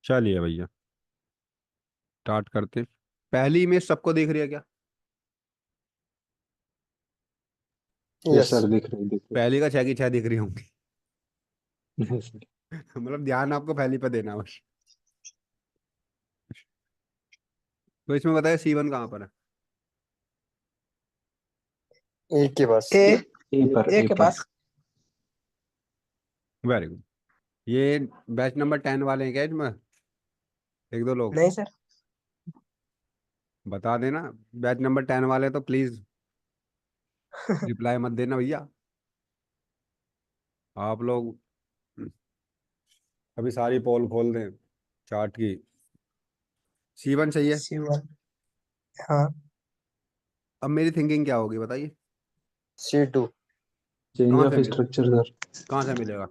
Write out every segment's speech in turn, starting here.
चलिए भैया स्टार्ट करते। पहली इमेज सबको दिख रही है क्या? Yes yes. सर, दिख रही पहली का 6 की 6 दिख रही होंगी। है सर। मतलब ध्यान आपको पहली पे देना बस। तो इसमें बताया C1 कहाँ पर है? ए के पास। ए ए ए के पर। पास। Very good. ये बैच नंबर 10 वाले हैं क्या इसमें? एक दो लोग नहीं सर। बता देना। बैच नंबर 10 वाले तो प्लीज रिप्लाई मत देना भैया। आप लोग अभी सारी पोल खोल दें चार्ट की। C1 सही है। C1। हाँ। अब मेरी थिंकिंग क्या होगी बताइए। C2। चेंज कहाँ ऑफ से मिले? Structure sir. कहाँ से मिलेगा?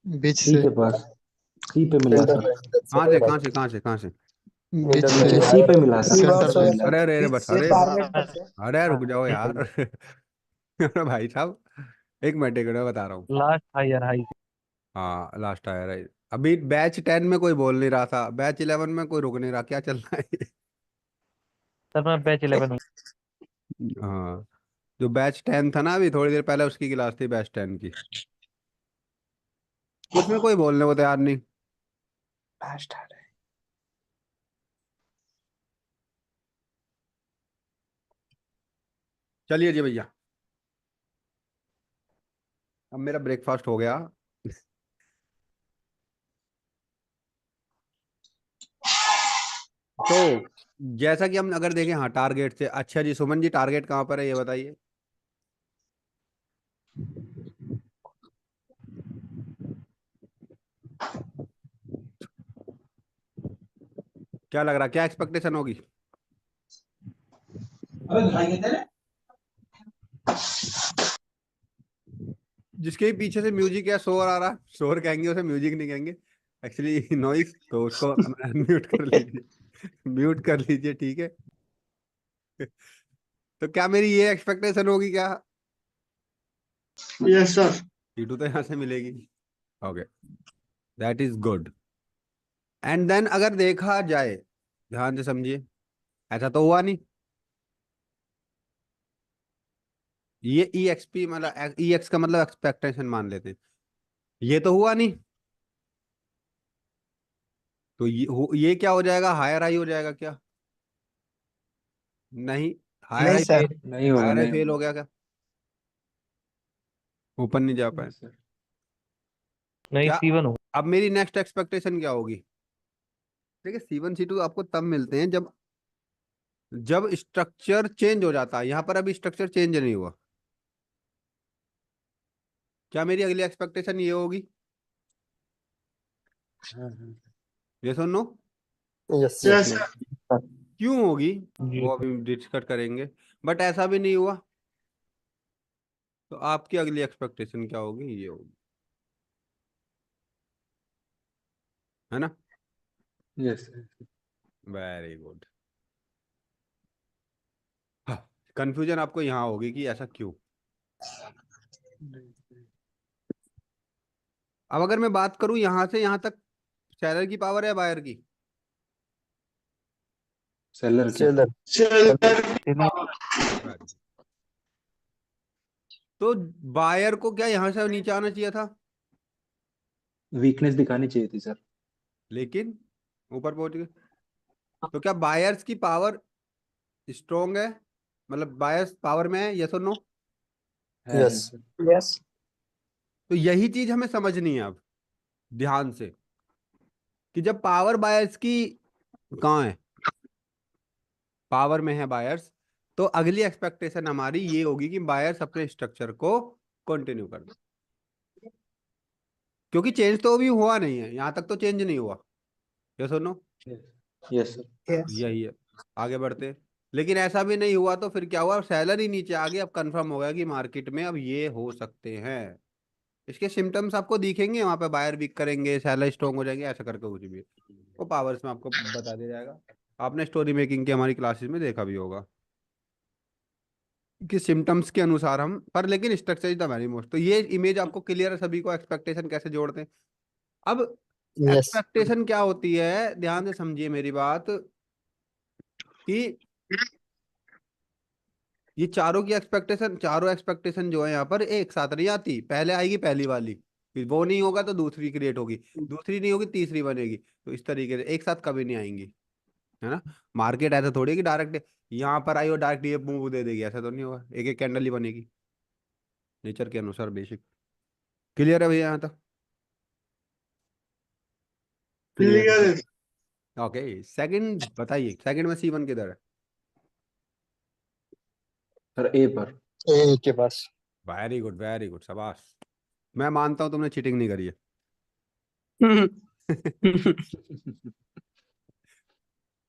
बीच सी से। के पास। सी पे मिला सेंटर सर। में कहाँ से कहाँ से कहाँ से कहाँ से? बीच मिडल में से। सी पे मिला सर, सेंटर सी पे में। मिला। अरे अरे अरे बस ये अरे टारगेट पर से। अरे रुक जाओ यार। अरे भाई साहब एक मिनट बता रहा हूँ। Last higher high. हाँ लास्ट आया है। अभी बैच 10 में कोई बोल नहीं रहा था, बैच 11 में कोई रुक नहीं रहा, क्या चल रहा है? सर मैं बैच 11 हूँ। हाँ जो बैच 10 था ना, अभी थोड़ी देर पहले उसकी क्लास थी बैच 10 की। उसमें कोई बोलने को तैयार नहीं। लास्ट आ रहा है। चलिए जी भैया, अब मेरा ब्रेकफास्ट हो गया। तो जैसा कि हम अगर देखें, हाँ टारगेट से, अच्छा जी सुमन जी टारगेट कहाँ पर है ये बताइए। क्या लग रहा है, क्या एक्सपेक्टेशन होगी? जिसके भी पीछे से म्यूजिक या शोर आ रहा है, शोर कहेंगे उसे, म्यूजिक नहीं कहेंगे एक्चुअली, नॉइस, तो उसको म्यूट कर लीजिए। म्यूट कर लीजिए, ठीक है। तो क्या मेरी ये एक्सपेक्टेशन होगी क्या? Yes sir. C2 तो यहाँ से मिलेगी। Okay, that is good. And then अगर देखा जाए, ध्यान से समझिए, ऐसा तो हुआ नहीं। ये EXP मतलब EX का मतलब एक्सपेक्टेशन मान लेते हैं, ये तो हुआ नहीं। तो ये क्या हो जाएगा, हायर हाई हो जाएगा क्या? नहीं। हायर नहीं हाई सर। फेल। नहीं होगा, हायर हाई नहीं फेल होगा। हो गया क्या? ऊपर नहीं जा पाए यस सर। नहीं क्या? C1 हूँ। अब मेरी नेक्स्ट एक्सपेक्टेशन क्या होगी? देखिए C1 C2 आपको तब मिलते हैं जब जब स्ट्रक्चर चेंज हो जाता है। यहां पर अभी स्ट्रक्चर चेंज नहीं हुआ। क्या मेरी अगली एक्सपेक्टेशन ये होगी? ये सुन नो। Yes yes. सर। क्यों होगी जी। वो अभी डिस्कस करेंगे, बट ऐसा भी नहीं हुआ। तो आपकी अगली एक्सपेक्टेशन क्या होगी, ये होगी, है ना? Yes sir. Very good. हाँ, कंफ्यूजन आपको यहाँ होगी कि ऐसा क्यों। अब अगर मैं बात करूं यहां से यहां तक, सेलर की पावर है बायर की? सेलर क्या? सेलर। चलिए। Very good. तो बायर को क्या यहां से नीचे आना चाहिए था, वीकनेस दिखानी चाहिए थी सर। लेकिन ऊपर पहुंच गए। तो क्या बायर्स की पावर स्ट्रोंग है, मतलब बायर्स पावर में है, यस और नो? है यस। सर। यस। तो यही चीज हमें समझनी है अब ध्यान से, कि जब पावर बायर्स की कहाँ है, पावर में है बायर्स, तो अगली एक्सपेक्टेशन हमारी ये होगी कि बायर्स अपने स्ट्रक्चर को कंटिन्यू कर दे। क्योंकि चेंज तो अभी हुआ नहीं है, यहां तक तो चेंज नहीं हुआ, यस और नो? Yes sir. यस। यही है। आगे बढ़ते हैं। लेकिन ऐसा भी नहीं हुआ तो फिर क्या हुआ, सैलरी नीचे आ गई। अब कंफर्म हो गया कि मार्केट में अब ये हो सकते हैं। इसके सिम्टम्स आपको दिखेंगे वहां पे, बायर वीक करेंगे, सैलरी स्ट्रॉन्ग हो जाएंगे, ऐसा करके कुछ भी वो पावर्स में आपको बता दिया जाएगा। आपने स्टोरी मेकिंग की हमारी क्लासेस में देखा भी होगा कि सिम्टम्स के अनुसार हम पर, लेकिन structure is the very most. तो ये इमेज आपको क्लियर है सभी को, एक्सपेक्टेशन कैसे जोड़ते हैं। अब यस एक्सपेक्टेशन क्या होती है, ध्यान से समझिए मेरी बात, कि ये चारों एक्सपेक्टेशन जो है यहाँ पर एक साथ नहीं आती। पहले आएगी पहली वाली, फिर वो नहीं होगा तो दूसरी क्रिएट होगी, दूसरी नहीं होगी तीसरी बनेगी। तो इस तरीके से एक साथ कभी नहीं आएंगी, है ना। मार्केट ऐसा थोड़ी है कि डायरेक्ट यहाँ पर आई और डायरेक्ट ये मूव दे देगी, ऐसा तो नहीं होगा, एक एक कैंडल ही बनेगी नेचर के अनुसार, बेसिक। क्लियर है भैया यहाँ तक? क्लियर है। क्लियर ओके, सेकंड बताइए, सेकंड में C1 किधर है? सर ए पर। ए के पास। वेरी गुड, शाबाश। मैं मानता हूँ तुमने चीटिंग नहीं करी है।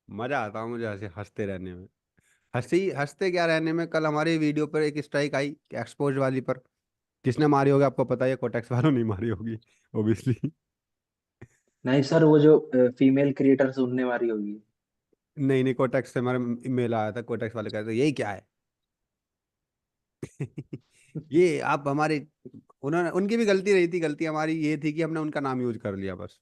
मजा आता है मुझे ऐसे हंसते रहने में। हंसते क्या रहने में। कल हमारी वीडियो पर एक स्ट्राइक आई एक्सपोज वाली पर, किसने मारी होगी आपको पता है? कोटेक्स वालों नहीं मारी होगी ओबियसली। नहीं सर, वो जो फीमेल क्रिएटर्स उनने मारी होगी। नहीं नहीं, कोटेक्स से हमारा मेल आया था, कोटेक्स वाले कहते यही क्या है। ये आप हमारे, उन्होंने, उनकी भी गलती रही थी, गलती हमारी ये थी कि हमने उनका नाम यूज कर लिया बस।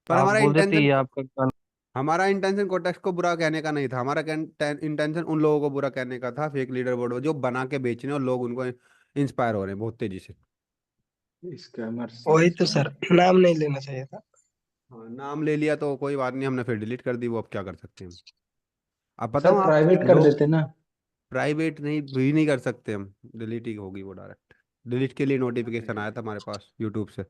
पर आप हमारा बोल देते इंटेंशन ही आपका कल। हमारा इंटेंशन कोटेक्स को बुरा कहने का नहीं था, हमारा इंटेंशन उन लोगों को बुरा कहने का था, फेक लीडर बोर्ड जो बना के बेच रहे हैं और लोग उनको इंस्पायर हो रहे हैं बहुत तेजी से। स्कैमर्स। वही तो सर, नाम नहीं लेना चाहिए था। हाँ, नाम ले लिया तो कोई बात नहीं, हमने फिर डिलीट कर दी, वो अब क्या कर सकते हैं हम। अब सर बताओ आप प्राइवेट कर लोग, देते ना। प्राइवेट नहीं भी नहीं कर सकते हम, डिलीट ही होगी वो डायरेक्ट। डिलीट के लिए नोटिफिकेशन आया था हमारे पास यूट्यूब से।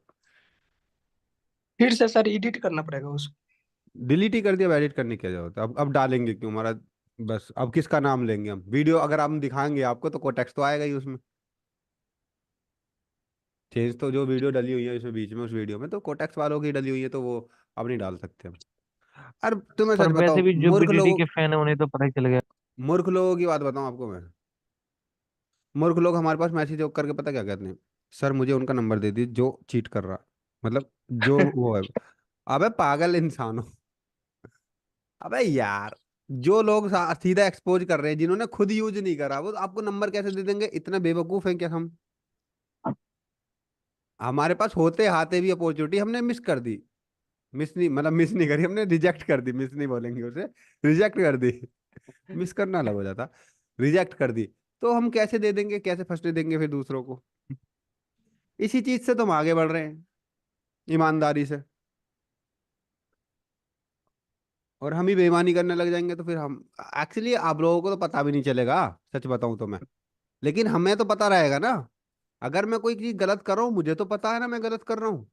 फिर से सर एडिट करना पड़ेगा उसको। डिलीट ही कर दिया, एडिट करने की क्या जरूरत है? अब डालेंगे क्यों हमारा, बस अब किसका नाम लेंगे हम? वीडियो अगर हम दिखाएंगे आपको तो कोटेक्स तो आएगा ही उसमें। चेंज तो जो वीडियो डली हुई है इसमें बीच में, उस वीडियो में तो कोटेक्स वालों की डली हुई है, तो वो अब नहीं डाल सकते हम। अरे तुम्हें पर सच वैसे बताओ, भी जो मूर्ख बीडीडी लोगों, के फैन है उन्हें तो पता ही चल गया। मूर्ख लोगों की बात बताऊं आपको मैं। मूर्ख लोग हमारे पास मैसेज करके पता क्या कहते हैं? सर मुझे उनका नंबर दे दीजिए जो चीट कर रहा, मतलब जो वो है। अबे पागल इंसान हो। अबे यार, जो लोग सीधा एक्सपोज कर रहे हैं, जिन्होंने खुद यूज नहीं करा, वो आपको नंबर कैसे दे देंगे? इतना बेवकूफ है क्या हम? हमारे पास होते हाथे भी अपॉर्चुनिटी हमने मिस कर दी। मिस नहीं, मतलब मिस नहीं करी, हमने रिजेक्ट कर दी, मिस नहीं बोलेंगे उसे, रिजेक्ट कर दी। मिस करना अलग हो जाता, रिजेक्ट कर दी। तो हम कैसे दे देंगे, कैसे फंसने देंगे फिर दूसरों को? इसी चीज से तो हम आगे बढ़ रहे हैं, ईमानदारी से। और हम ही बेईमानी करने लग जाएंगे तो फिर हम, एक्चुअली आप लोगों को तो पता भी नहीं चलेगा, सच बताऊं तो मैं। लेकिन हमें तो पता रहेगा ना। अगर मैं कोई चीज गलत कर रहा हूँ, मुझे तो पता है ना मैं गलत कर रहा हूँ।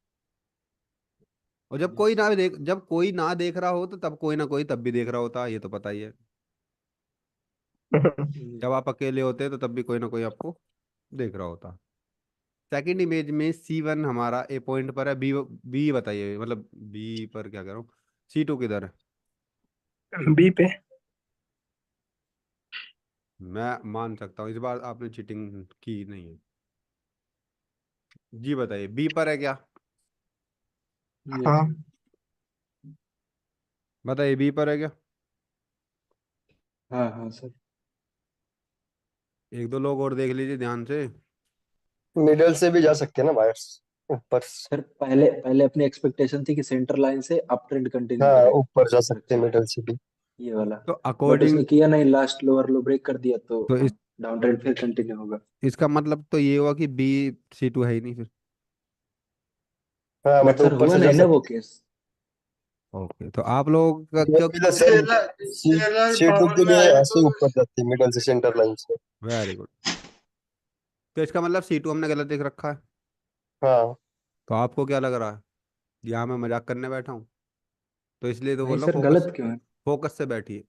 और जब कोई ना देख रहा हो तो तब कोई ना कोई तब भी देख रहा होता, ये तो पता ही है। जब आप अकेले होते तो तब भी कोई ना कोई आपको देख रहा होता। सेकंड इमेज में C1 हमारा ए पॉइंट पर है, बी बी बताइए, मतलब बी पर क्या कर रहा हूँ, C2 किधर है? बी पे। मैं मान सकता हूँ इस बार आपने चीटिंग की नहीं है। जी बताइए, बी पर है क्या? यस। हाँ, बताइए बी पर है क्या? हाँ हाँ सर। एक दो लोग और देख लीजिए ध्यान से। मिडल से भी जा सकते हैं ना बायर्स, ऊपर। सर पहले पहले अपनी एक्सपेक्टेशन थी कि सेंटर लाइन से अप ट्रेंड कंटिन्यू हाँ, करेगा ऊपर जा सकते हैं स्ट्रक्चर, मिडल से भी। ये वाला। तो बट उसने अकॉर्डिंग, किया नहीं, लास्ट लोअर लो ब्रेक कर दिया तो तो डाउन ट्रेंड फिर कंटिन्यू होगा। इसका मतलब तो ये हुआ कि B C2 है ही नहीं फिर। हाँ, बट मतलब सर ऊपर हुआ से जा नहीं ना वो सकते केस। ओके, तो आप लोग का हैं। क्यों? भी C2 के लिए ऐसे ऊपर जाते हैं मिडल से सेंटर लाइन से। Very good. तो इसका मतलब C2 हमने गलत लिख रखा है। हाँ। तो आपको क्या लग रहा है? यहाँ मैं मजाक करने बैठा हूँ? तो इसलिए तो नहीं बोला सर, फोकस, गलत क्यों है? फोकस से बैठिए।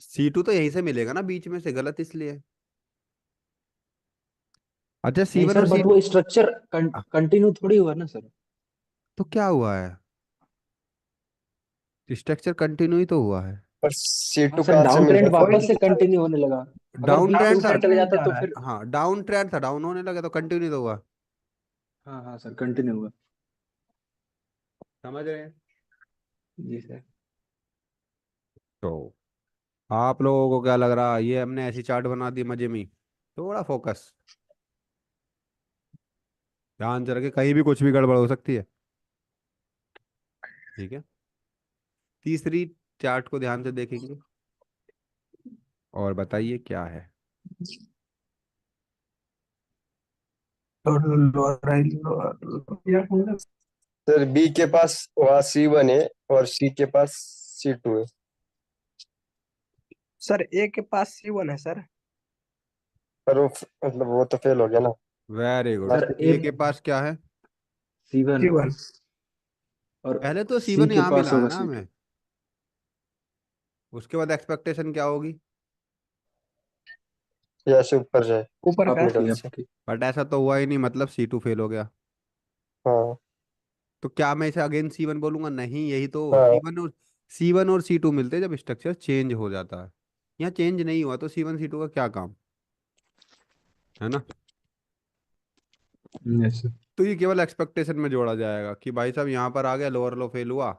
C2 तो यहीं से मिलेगा ना, बीच में से, गलत इसलिए। अच्छा, नहीं C1 सर, और बट C2, वो स्ट्रक्चर कंटिन्यू थोड़ी हुआ ना सर। तो क्या हुआ है? स्ट्रक्चर कंटिन्यू ही तो हुआ है। पर हाँ C2 सर, कहाँ से डाउन मिल ट्रेंड रहा था? वापस से कंटिन्यू होने लगा। अगर डाउन बीच में ट्रेंड था। ऊपर चले जाते तो फिर। हाँ, डाउन ट्रेंड था, डाउन होने लगा तो कंटिन्यू तो हुआ। हाँ हाँ सर, कंटिन्यू हुआ। समझ रहे हैं? जी सर। तो आप लोगों को क्या लग रहा है? ये हमने ऐसी चार्ट बना दी मजे में ही। थोड़ा फोकस, ध्यान से रखे, कहीं भी कुछ भी गड़बड़ हो सकती है। ठीक है, तीसरी चार्ट को ध्यान से देखेंगे और बताइए क्या है। सर बी के पास वहाँ C1 है और सी के पास C2 है। सर ए के पास C1 है सर। पर वो मतलब वो तो फेल हो गया ना। Very good. सर ए के पास क्या है? C1 C1 और पहले तो सी C1 के यहाँ पास मिला है होगा ना C2। हमें, उसके बाद एक्सपेक्टेशन क्या होगी? या से ऊपर जाए ऊपर आप का। मिडल ये से। आपकी बट ऐसा तो हुआ ही नहीं, मतलब C2 फेल हो गया। हाँ तो क्या मैं इसे अगेन C1 बोलूंगा? नहीं, यही तो हाँ C1 और C2 मिलते हैं जब स्ट्रक्चर चेंज हो जाता है। यहाँ चेंज नहीं हुआ तो C1 C2 का क्या काम, है ना? Yes sir. तो ये केवल एक्सपेक्टेशन में जोड़ा जाएगा कि भाई साहब यहाँ पर आ गया, लोअर लो फेल हुआ।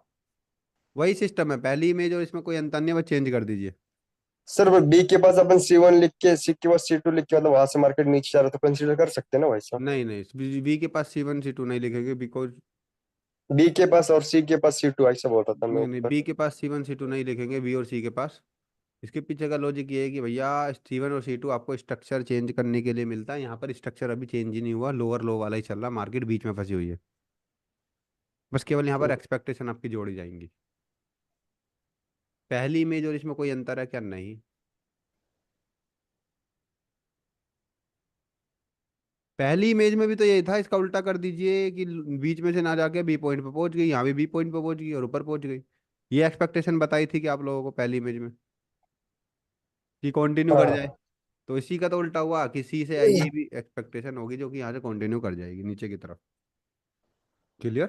वही सिस्टम है पहली इमेज, और इसमें कोई अंतर नहीं है, बस चेंज कर दीजिए। सर, वो बी के पास अपन C1 लिख के सी के पास C2 लिख के मतलब वहां से मार्केट नीचे जा रहा है तो कंसीडर कर सकते हैं ना भाई साहब। नहीं नहीं, बी के पास C1 C2 नहीं लिखेंगे, बिकॉज बी के पास और सी के पास C2 ऐसा बोल रहा था मैं नहीं नहीं, ऊपर। बी के पास C1 C2 नहीं लिखेंगे, बी और सी के पास। इसके पीछे का लॉजिक ये है कि भैया C1 और C2 आपको स्ट्रक्चर चेंज करने के लिए मिलता है, यहाँ पर स्ट्रक्चर अभी चेंज ही नहीं हुआ, लोअर लो वाला ही चल रहा, मार्केट बीच में फंसी हुई है। बस केवल यहाँ पर एक्सपेक्टेशन आपकी जोड़ी जाएंगी। पहली इमेज और इसमें कोई अंतर है क्या? नहीं। पहली इमेज में भी तो यही था, इसका उल्टा कर दीजिए कि बीच में से ना जाके बी पॉइंट पे पहुंच गई, यहाँ भी बी पॉइंट पे पहुंच गई और ऊपर पहुंच गई। ये एक्सपेक्टेशन बताई थी कि आप लोगों को पहली इमेज में कि कंटिन्यू कर जाए। हाँ तो इसी का तो उल्टा हुआ कि सी से ये भी एक्सपेक्टेशन होगी जो कि यहाँ से कंटिन्यू कर जाएगी नीचे की तरफ। क्लियर?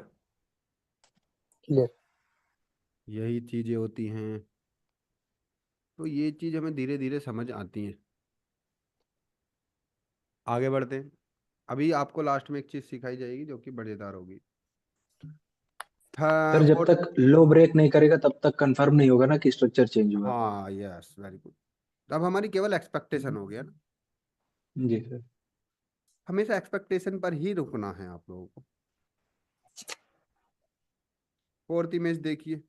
क्लियर। यही चीजें होती हैं। तो ये चीज हमें धीरे धीरे समझ आती हैं। आगे बढ़ते हैं। अभी आपको लास्ट में एक चीज सिखाई जाएगी जो कि मजेदार होगी। सर जब फोर्थ। तक लो ब्रेक नहीं करेगा तब तक कंफर्म नहीं होगा ना कि स्ट्रक्चर चेंज हुआ। हाँ, यस, वेरी गुड। अब हमारी केवल एक्सपेक्टेशन हो गया ना, जी सर। हमेशा एक्सपेक्टेशन पर ही रुकना है आप लोगों को। फोर्थ इमेज देखिए।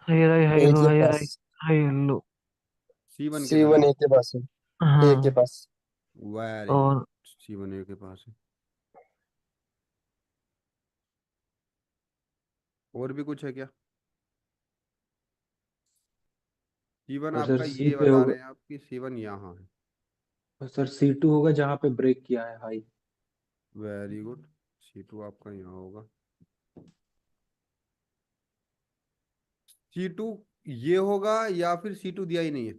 Higher high high a low के हायर हाई पास हाई लो। C1 किधर है? C1 ए के पास है। ए के हाँ। पास। Very good. और C1 A के पास है। और भी कुछ है क्या? C1 और सर आपका सी ये पे बता होगा। रहे हैं आपकी C1 यहाँ है। और सर C2 होगा जहाँ पे ब्रेक किया है हाई। Very good. C2 आपका यहाँ होगा। C2 ये होगा या फिर C2 दिया ही नहीं है?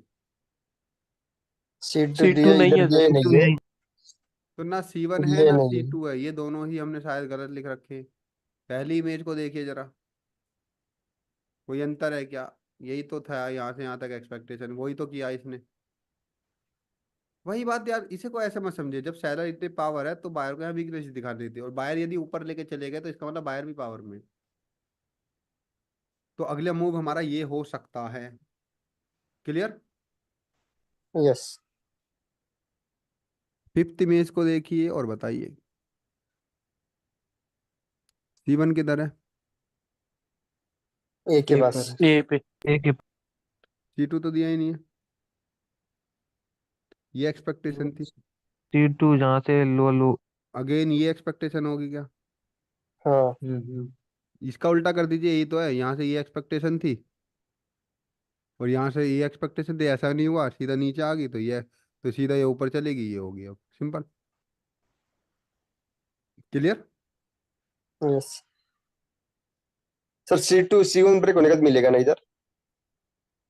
C2 C2 दिया नहीं इधर है सर, दिया C2 नहीं है। यही। तो ना C1 है ये ना नहीं है। C2 है, ये दोनों ही हमने शायद गलत लिख रखे हैं। पहली इमेज को देखिए जरा, कोई अंतर है क्या? यही तो था, यहाँ से यहाँ तक एक्सपेक्टेशन वही तो किया इसने। वही बात यार, इसे को ऐसे मत समझे, जब सेलर इतने पावर है तो बायर को यहाँ वीकनेस दिखा देती है, और बायर यदि ऊपर लेके चले गए तो इसका मतलब बायर भी पावर में। तो अगला मूव हमारा ये हो सकता है। क्लियर? यस। फिफ्थ इमेज को देखिए और बताइए C1 किधर है? ए के ए पास। पर। ए पे। ए के। C2 तो दिया ही नहीं है, ये एक्सपेक्टेशन थी। C2 जहाँ से लो लो। अगेन ये एक्सपेक्टेशन होगी क्या? हाँ हम्म। इसका उल्टा कर दीजिए, यही तो है, यहाँ से ये एक्सपेक्टेशन थी और यहाँ से ये एक्सपेक्टेशन थी, ऐसा नहीं हुआ, सीधा नीचे आ गई तो ये, तो सीधा ये ऊपर चलेगी, ये हो गया simple. Clear? Yes. Sir C2 C1 break होने के बाद मिलेगा ना इधर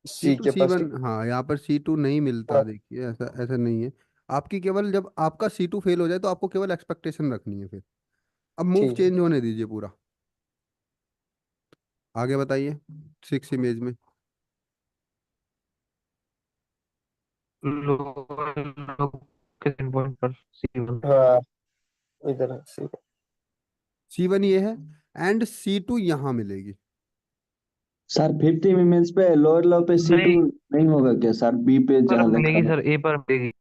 सी सी टू के सी पास। वन हाँ, यहाँ पर C2 नहीं मिलता, हाँ देखिए ऐसा ऐसा नहीं है। आपकी केवल जब आपका C2 फेल हो जाए तो आपको केवल एक्सपेक्टेशन रखनी है फिर। अब मूव ठीक है। चेंज होने दीजिए पूरा। आगे बताइए सिक्स इमेज में। लो लो के पॉइंट पर C1। हाँ इधर है C। C1 ये है एंड C2 यहाँ मिलेगी। सर 50 मिनट्स पे लोअर लो पे C2 नहीं, नहीं होगा क्या सर? बी पे पर जहाँ लिखा मिलेगी था। सर, ए पर मिलेगी।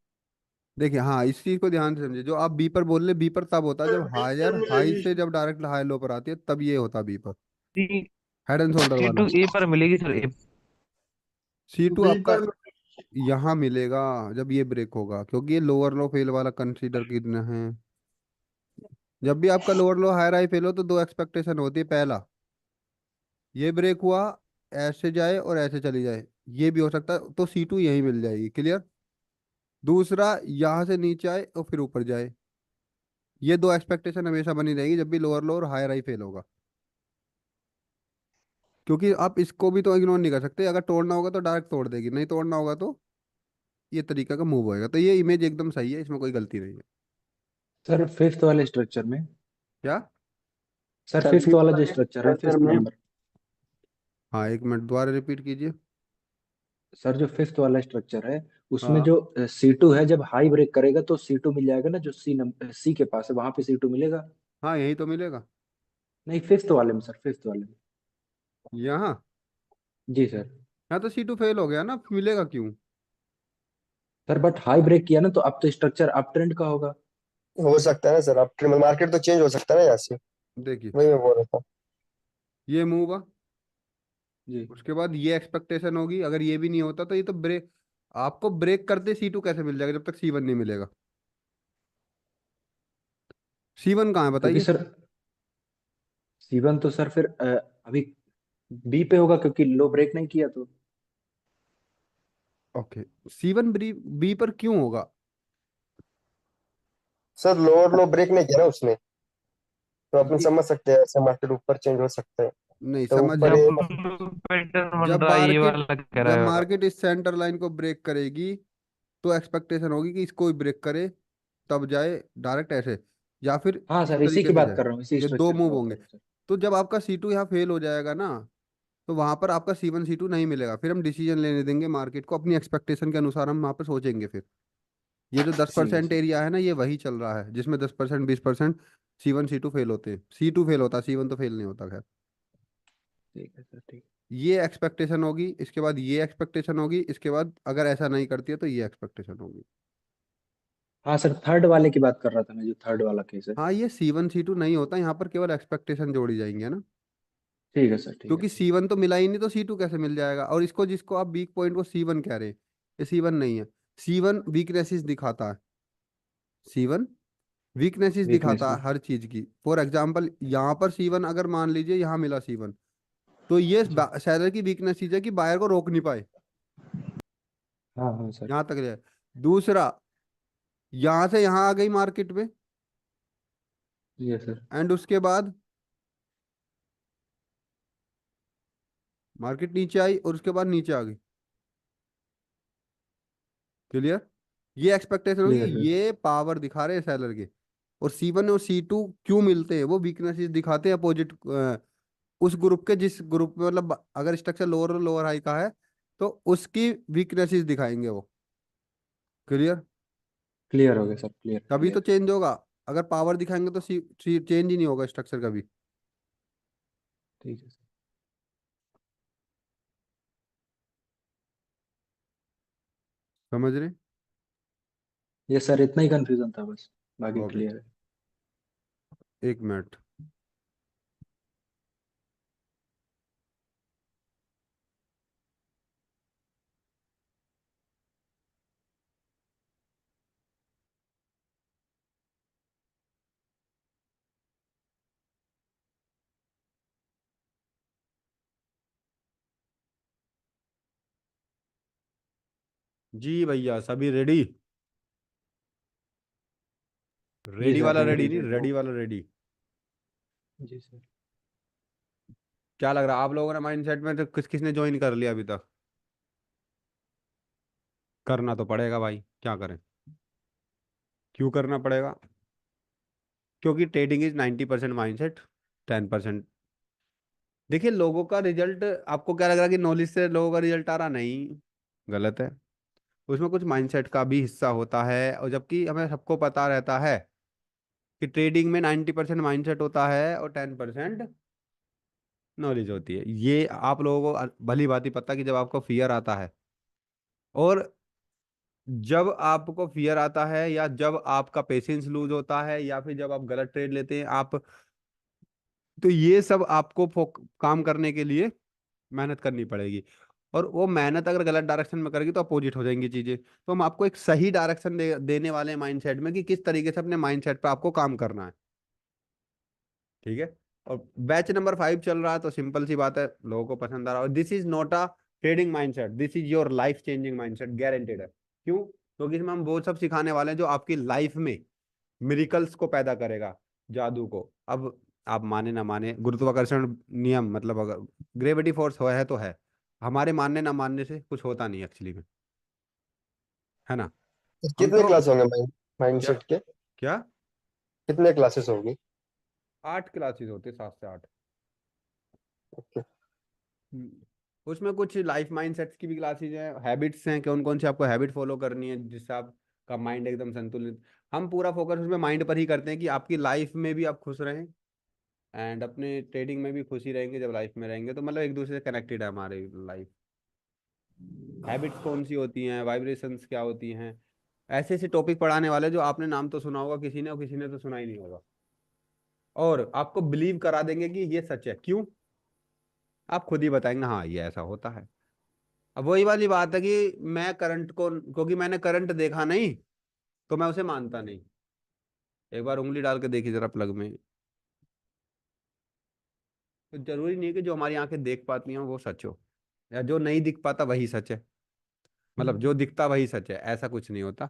देखिए हाँ, इस चीज को ध्यान से समझिए। जो आप बी पर बोल रहे, बी पर तब होता है जब हायर हाई से जब डायरेक्ट हाई लो पर आती है, तब ये होता है बी पर, C head and shoulder C वाला। टू ए पर मिलेगी sir, A. C to B आपका पर यहाँ मिलेगा जब ये ब्रेक होगा, क्योंकि ये लोअर लो फेल वाला कंसीडर कितना है। जब भी आपका lower low higher high fail हो तो दो एक्सपेक्टेशन होती है। पहला, ये ब्रेक हुआ, ऐसे जाए और ऐसे चली जाए, ये भी हो सकता है, तो सी टू यहीं मिल जाएगी। क्लियर। दूसरा, यहाँ से नीचे आए और फिर ऊपर जाए। ये दो एक्सपेक्टेशन हमेशा बनी रहेगी जब भी लोअर लो और हायर हाई फेल होगा, क्योंकि आप इसको भी तो इग्नोर नहीं कर सकते। अगर तोड़ना होगा तो डायरेक्ट तोड़ देगी, नहीं तोड़ना होगा तो ये तरीका का मूव होएगा। तो ये इमेज एकदम सही है, इसमें कोई गलती नहीं है। सर फिफ्थ वाले स्ट्रक्चर में, क्या? सर सर फिफ्थ फिफ्थ वाला जो वाले स्ट्रक्चर है, स्ट्रक्चर फिफ्थ में नंबर। हाँ, एक मिनट दोबारा रिपीट कीजिए। सर जो फिफ्थ वाला स्ट्रक्चर है, उसमें हाँ जो सी टू है, जब हाई ब्रेक करेगा तो सी टू मिल जाएगा ना, जो सी के पास है वहां पे सी टू मिलेगा। हाँ, यही तो मिलेगा। नहीं, फिफ्थ वाले में सर, फिफ्थ वाले में। यहाँ जी सर। यहाँ तो सी टू फेल हो गया ना, मिलेगा क्यों? सर बट हाई ब्रेक किया ना, तो अब तो स्ट्रक्चर अप ट्रेंड का होगा। हो सकता है ना सर, आप मार्केट तो चेंज हो सकता है ना यहाँ से। देखिए, वही मैं बोल रहा था। ये मूव हुआ, जी। उसके बाद ये एक्सपेक्टेशन होगी। अगर ये भी नहीं होता तो ये तो ब्रेक, आपको ब्रेक करते सी टू कैसे मिल जाएगा जब तक सी वन नहीं मिलेगा? सी वन कहाँ है क्योंकि बताइए? सर सीवन तो सर फिर अभी बी पे होगा, क्योंकि लो ब्रेक नहीं किया तो। ओके, सी वन बी बी पर क्यों होगा? सर लोअर लो ब्रेक नहीं किया ना उसने, तो अपन ये समझ सकते हैं ऐसे मार्केट ऊपर चेंज हो सकता है। नहीं तो ऊपर समझिए। जब ये पैटर्न बन जब रहा है, ये मार्केट वाला कह जब रहा है। मार्केट इस सेंटर लाइन को ब्रेक करेगी तो एक्सपेक्टेशन होगी कि इसको भी ब्रेक करे, तब जाए डायरेक्ट ऐसे, या फिर हाँ इस सर, इसी तरीके की से बात जाए। कर रहा हूँ, इसी ये दो स्ट्रक्चर की मूव बात कर होंगे। रहा हूँ सर। तो जब आपका सी टू यहाँ फेल हो जाएगा ना, तो वहां पर आपका सी वन सी टू नहीं मिलेगा। फिर हम डिसीजन लेने देंगे मार्केट को, अपनी एक्सपेक्टेशन के अनुसार हम वहां पर सोचेंगे फिर। ये जो दस ठीक है परसेंट सर। एरिया है ना, ये वही चल रहा है जिसमें 10% 20% सी वन सी टू फेल होते हैं। सी टू फेल होता है, सी वन तो फेल नहीं होता। खैर, ठीक है सर, ठीक। ये एक्सपेक्टेशन होगी, इसके बाद ये एक्सपेक्टेशन होगी, इसके बाद अगर ऐसा नहीं करती है तो ये एक्सपेक्टेशन होगी। हाँ सर, थर्ड वाले की बात कर रहा था मैं, जो थर्ड वाला केस है। हाँ, ये सी वन सी टू नहीं होता, यहाँ पर केवल एक्सपेक्टेशन जोड़ी जाएंगी, है ना। ठीक है सर, ठीक है क्योंकि ठीक। सी वन तो मिला ही नहीं तो सी टू कैसे मिल जाएगा? और इसको, जिसको आप वीक पॉइंट को सी वन कह रहे हैं, ये सी वन नहीं है। सी वन वीकनेसेस दिखाता है। सी वन वीकनेसेस वीकनेस दिखाता ना। है हर चीज की। फॉर एग्जाम्पल, यहाँ पर सी वन अगर मान लीजिए यहाँ मिला सी वन, तो ये जी। सेलर की वीकनेस चीज है कि बायर को रोक नहीं पाए, हाँ हाँ सर। यहाँ तक जाए। दूसरा, यहाँ से यहाँ आ गई मार्केट में, जी सर। एंड उसके बाद मार्केट नीचे आई और उसके बाद नीचे आ गई। क्लियर। ये एक्सपेक्टेशन होगी क्लियर कि सर। ये पावर दिखा रहे हैं सेलर के। और सी वन और सी टू क्यों मिलते हैं? वो वीकनेसेस दिखाते हैं अपोजिट उस ग्रुप के, जिस ग्रुप में मतलब अगर स्ट्रक्चर लोअर लोअर हाई का है तो उसकी वीकनेसेस दिखाएंगे वो। क्लियर। क्लियर हो गया सर, क्लियर तभी तो क्लियर। चेंज होगा। अगर पावर दिखाएंगे तो चेंज ही नहीं होगा स्ट्रक्चर कभी। ठीक है सर। समझ रहे? ये सर इतना ही कंफ्यूजन था बस, बाकी ओके, क्लियर है। एक मिनट। जी भैया, सभी रेडी? जी रेडी सर, वाला रेडी रेडी नहीं, रेडी। रेडी वाला रेडी। जी सर। क्या लग रहा है आप लोगों ने माइंडसेट में तो किस किसने ज्वाइन कर लिया अभी तक? करना तो पड़ेगा भाई, क्या करें। क्यों करना पड़ेगा? क्योंकि ट्रेडिंग इज 90% माइंडसेट, 10%। देखिए, लोगों का रिजल्ट, आपको क्या लग रहा है कि नॉलेज से लोगों का रिजल्ट आ रहा? नहीं, गलत है। उसमें कुछ माइंडसेट का भी हिस्सा होता है, और जबकि हमें सबको पता रहता है कि ट्रेडिंग में 90% माइंडसेट होता है और 10% नॉलेज होती है। ये आप लोगों को भली भांति पता है कि जब आपको फियर आता है और जब आपको फियर आता है, या जब आपका पेशेंस लूज होता है, या फिर जब आप गलत ट्रेड लेते हैं आप, तो ये सब आपको काम करने के लिए मेहनत करनी पड़ेगी। और वो मेहनत अगर गलत डायरेक्शन में करेगी तो अपोजिट हो जाएंगी चीजें। तो हम आपको एक सही डायरेक्शन देने वाले हैं माइंडसेट में, कि किस तरीके से अपने माइंडसेट पे आपको काम करना है। ठीक है। और बैच नंबर 5 चल रहा है, तो सिंपल सी बात है, लोगों को पसंद आ रहा है। और this is not a trading mindset, this is your life changing mindset, guaranteed है। क्यों? क्योंकि इसमें हम वो सब सिखाने वाले हैं जो आपकी लाइफ में मिरिकल्स को पैदा करेगा, जादू को। अब आप माने ना माने, गुरुत्वाकर्षण नियम मतलब अगर ग्रेविटी फोर्स है तो है, हमारे मानने ना मानने से कुछ होता नहीं एक्चुअली में, है ना। हम कितने तो क्लास होंगे क्या माइंडसेट के? क्या कितने क्लासेस होगी? 8 क्लासेस होते, 7 से 8। ओके। उसमें कुछ लाइफ माइंड सेट्स की भी क्लासेज हैं, हैबिट्स हैं, कौन कौन सी आपको हैबिट फॉलो करनी है जिससे आपका माइंड एकदम संतुलित। हम पूरा फोकस उसमें माइंड पर ही करते हैं, कि आपकी लाइफ में भी आप खुश रहें, एंड अपने ट्रेडिंग में भी खुशी रहेंगे। जब लाइफ में रहेंगे तो मतलब एक दूसरे से कनेक्टेड है हमारी लाइफ। हैबिट्स कौन सी होती हैं, वाइब्रेशंस क्या होती हैं, ऐसे ऐसे टॉपिक पढ़ाने वाले जो आपने नाम तो सुना होगा किसी ने, और किसी ने तो सुना ही नहीं होगा। और आपको बिलीव करा देंगे कि ये सच है। क्यों? आप खुद ही बताएंगे हाँ ये ऐसा होता है। अब वही वाली बात है कि मैं करंट को, क्योंकि मैंने करंट देखा नहीं तो मैं उसे मानता नहीं। एक बार उंगली डाल के देखी जरा प्लग में, तो जरूरी नहीं है कि जो हमारी आंखें देख पाती हैं वो सच हो, या जो नहीं दिख पाता वही सच है। मतलब जो दिखता वही सच है, ऐसा कुछ नहीं होता।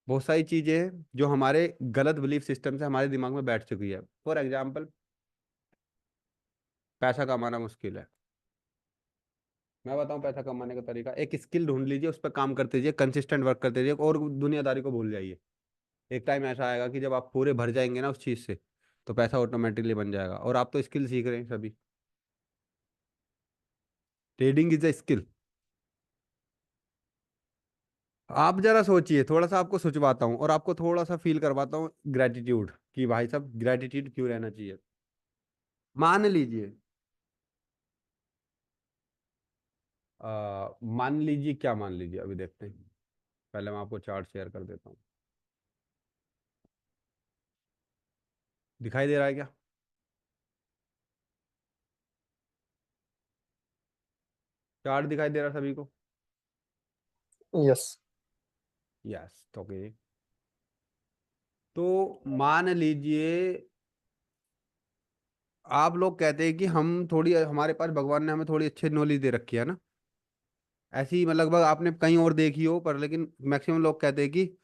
बहुत सारी चीजें हैं जो हमारे गलत बिलीफ सिस्टम से हमारे दिमाग में बैठ चुकी है। फॉर एग्जाम्पल, पैसा कमाना मुश्किल है। मैं बताऊं पैसा कमाने का तरीका, एक स्किल ढूंढ लीजिए, उस पर काम करते रहिए, कंसिस्टेंट वर्क करते रहिए, और दुनियादारी को भूल जाइए। एक टाइम ऐसा आएगा कि जब आप पूरे भर जाएंगे ना उस चीज से, तो पैसा ऑटोमेटिकली बन जाएगा। और आप तो स्किल सीख रहे हैं सभी, ट्रेडिंग इज अ स्किल। आप जरा सोचिए, थोड़ा सा आपको सोचवाता हूँ और आपको थोड़ा सा फील करवाता हूँ ग्रेटिट्यूड, कि भाई साहब ग्रेटिट्यूड क्यों रहना चाहिए। मान लीजिए, मान लीजिए, क्या मान लीजिए अभी देखते हैं। पहले मैं आपको चार्ट शेयर कर देता हूँ। दिखाई दे रहा है क्या? चार्ट दिखाई दे रहा है सभी को? यस। Yes, okay. तो मान लीजिए, आप लोग कहते हैं कि हम थोड़ी, हमारे पास भगवान ने हमें थोड़ी अच्छी नॉलेज दे रखी है ना, ऐसी मतलब लगभग आपने कहीं और देखी हो, पर लेकिन मैक्सिमम लोग कहते हैं कि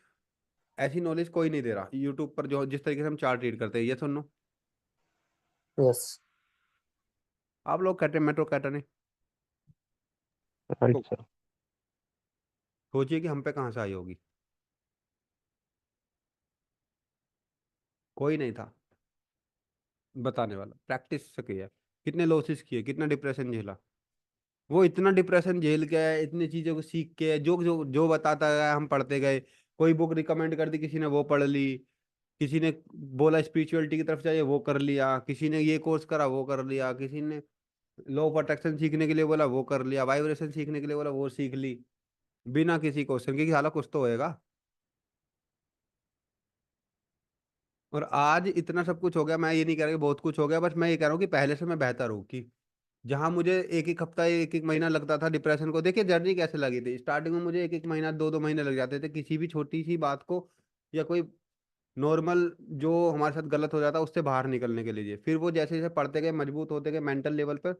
ऐसी नॉलेज कोई नहीं दे रहा यूट्यूब पर, जो जिस तरीके से हम चार्ट रीड करते हैं। ये सुनो, यस। आप लोग कहते हैं मेट्रो कहते नहीं। राइट तो सर। सोचिए कि हम पे कहाँ से आई होगी। कोई नहीं था बताने वाला, प्रैक्टिस से किया, कितने लॉसेस किए, कितना डिप्रेशन झेला। वो इतना डिप्रेशन झेल के आए, इतनी चीजों को सीख के, जो जो जो बताता गया हम पढ़ते गए। कोई बुक रिकमेंड कर दी, किसी ने वो पढ़ ली, किसी ने बोला स्पिरिचुअलिटी की तरफ जाइए, वो कर लिया, किसी ने ये कोर्स करा, वो कर लिया, किसी ने लॉ ऑफ अट्रैक्शन सीखने के लिए बोला, वो कर लिया, वाइब्रेशन सीखने के लिए बोला, वो सीख ली, बिना किसी क्वेश्चन के, कि साला कुछ तो होएगा। और आज इतना सब कुछ हो गया, मैं ये नहीं कह रहा कि बहुत कुछ हो गया, बस मैं ये कह रहा हूँ कि पहले से मैं बेहतर हूँ। कि जहां मुझे एक एक हफ्ता, एक एक महीना लगता था डिप्रेशन को, देखिए जर्नी कैसे लगी थी। स्टार्टिंग में मुझे एक एक महीना, दो दो महीने लग जाते थे किसी भी छोटी सी बात को, या कोई नॉर्मल जो हमारे साथ गलत हो जाता उससे बाहर निकलने के लिए। फिर वो जैसे जैसे पढ़ते गए, मजबूत होते गए मेंटल लेवल पर,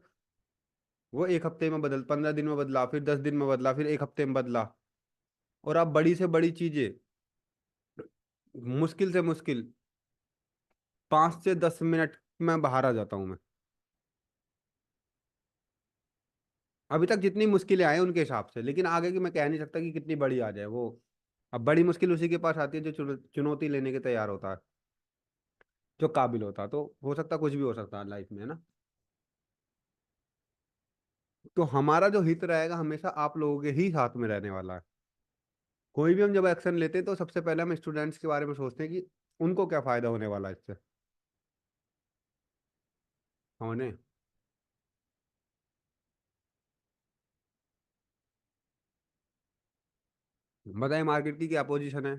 वो एक हफ्ते में बदल, 15 दिन में बदला, फिर 10 दिन में बदला, फिर एक हफ्ते में बदला। और अब बड़ी से बड़ी चीजें, मुश्किल से मुश्किल 5 से 10 मिनट में बाहर आ जाता हूँ मैं। अभी तक जितनी मुश्किलें आई उनके हिसाब से, लेकिन आगे की मैं कह नहीं सकता कि कितनी बड़ी आ जाए वो। अब बड़ी मुश्किल उसी के पास आती है जो चुनौती लेने के तैयार होता है, जो काबिल होता है। तो हो सकता, कुछ भी हो सकता है लाइफ में, है ना। तो हमारा जो हित रहेगा हमेशा आप लोगों के ही साथ में रहने वाला है। कोई भी हम जब एक्शन लेते हैं तो सबसे पहले हम स्टूडेंट्स के बारे में सोचते हैं कि उनको क्या फायदा होने वाला है इससे। होने बताइए मार्केट की क्या पोजीशन है?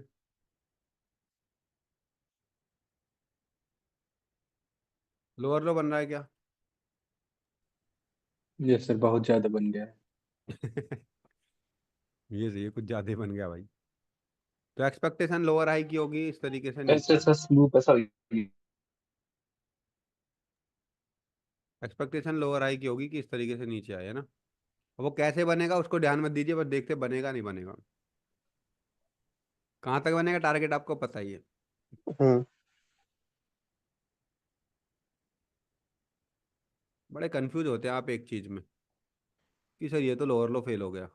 लोअर लो बन रहा है क्या? यस सर, बहुत ज्यादा बन गया है। ये सही है, कुछ ज्यादा ही बन गया भाई। तो एक्सपेक्टेशन लोअर हाई की होगी इस तरीके से एस नीचे। एस एस लूप है सर। एक्सपेक्टेशन लोअर हाई की होगी कि इस तरीके से नीचे आए, है ना? अब वो कैसे बनेगा उसको ध्यान मत दीजिए, बस देखते बनेगा नहीं बनेगा। कहाँ तक बनेगा टारगेट आपको पता ही है। हम्म। बड़े कंफ्यूज होते हैं आप एक चीज में कि सर ये तो लोअर लो फेल हो गया।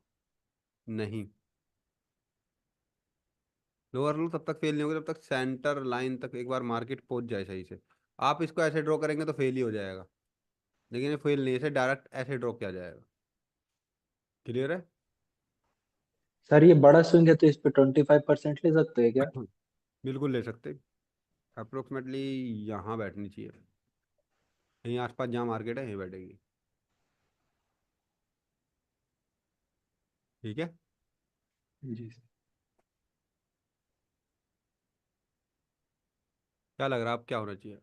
नहीं, लोअर लो तब तक फेल नहीं होगा जब तक सेंटर लाइन तक एक बार मार्केट पहुंच जाए सही से। आप इसको ऐसे ड्रॉ करेंगे तो फेल ही हो जाएगा। लेकिन ये फेल नहीं, इसे डायरेक्ट ऐसे ड्रॉ किया जाएगा। क्लियर है? सर ये बड़ा स्विंग है तो इस पे 25% ले सकते हैं क्या? बिल्कुल ले सकते। अप्रोक्सीमेटली यहाँ बैठनी चाहिए, यहीं आसपास जहाँ मार्केट है यहीं बैठेगी। ठीक है। जी सर। क्या लग रहा है आप क्या होना चाहिए?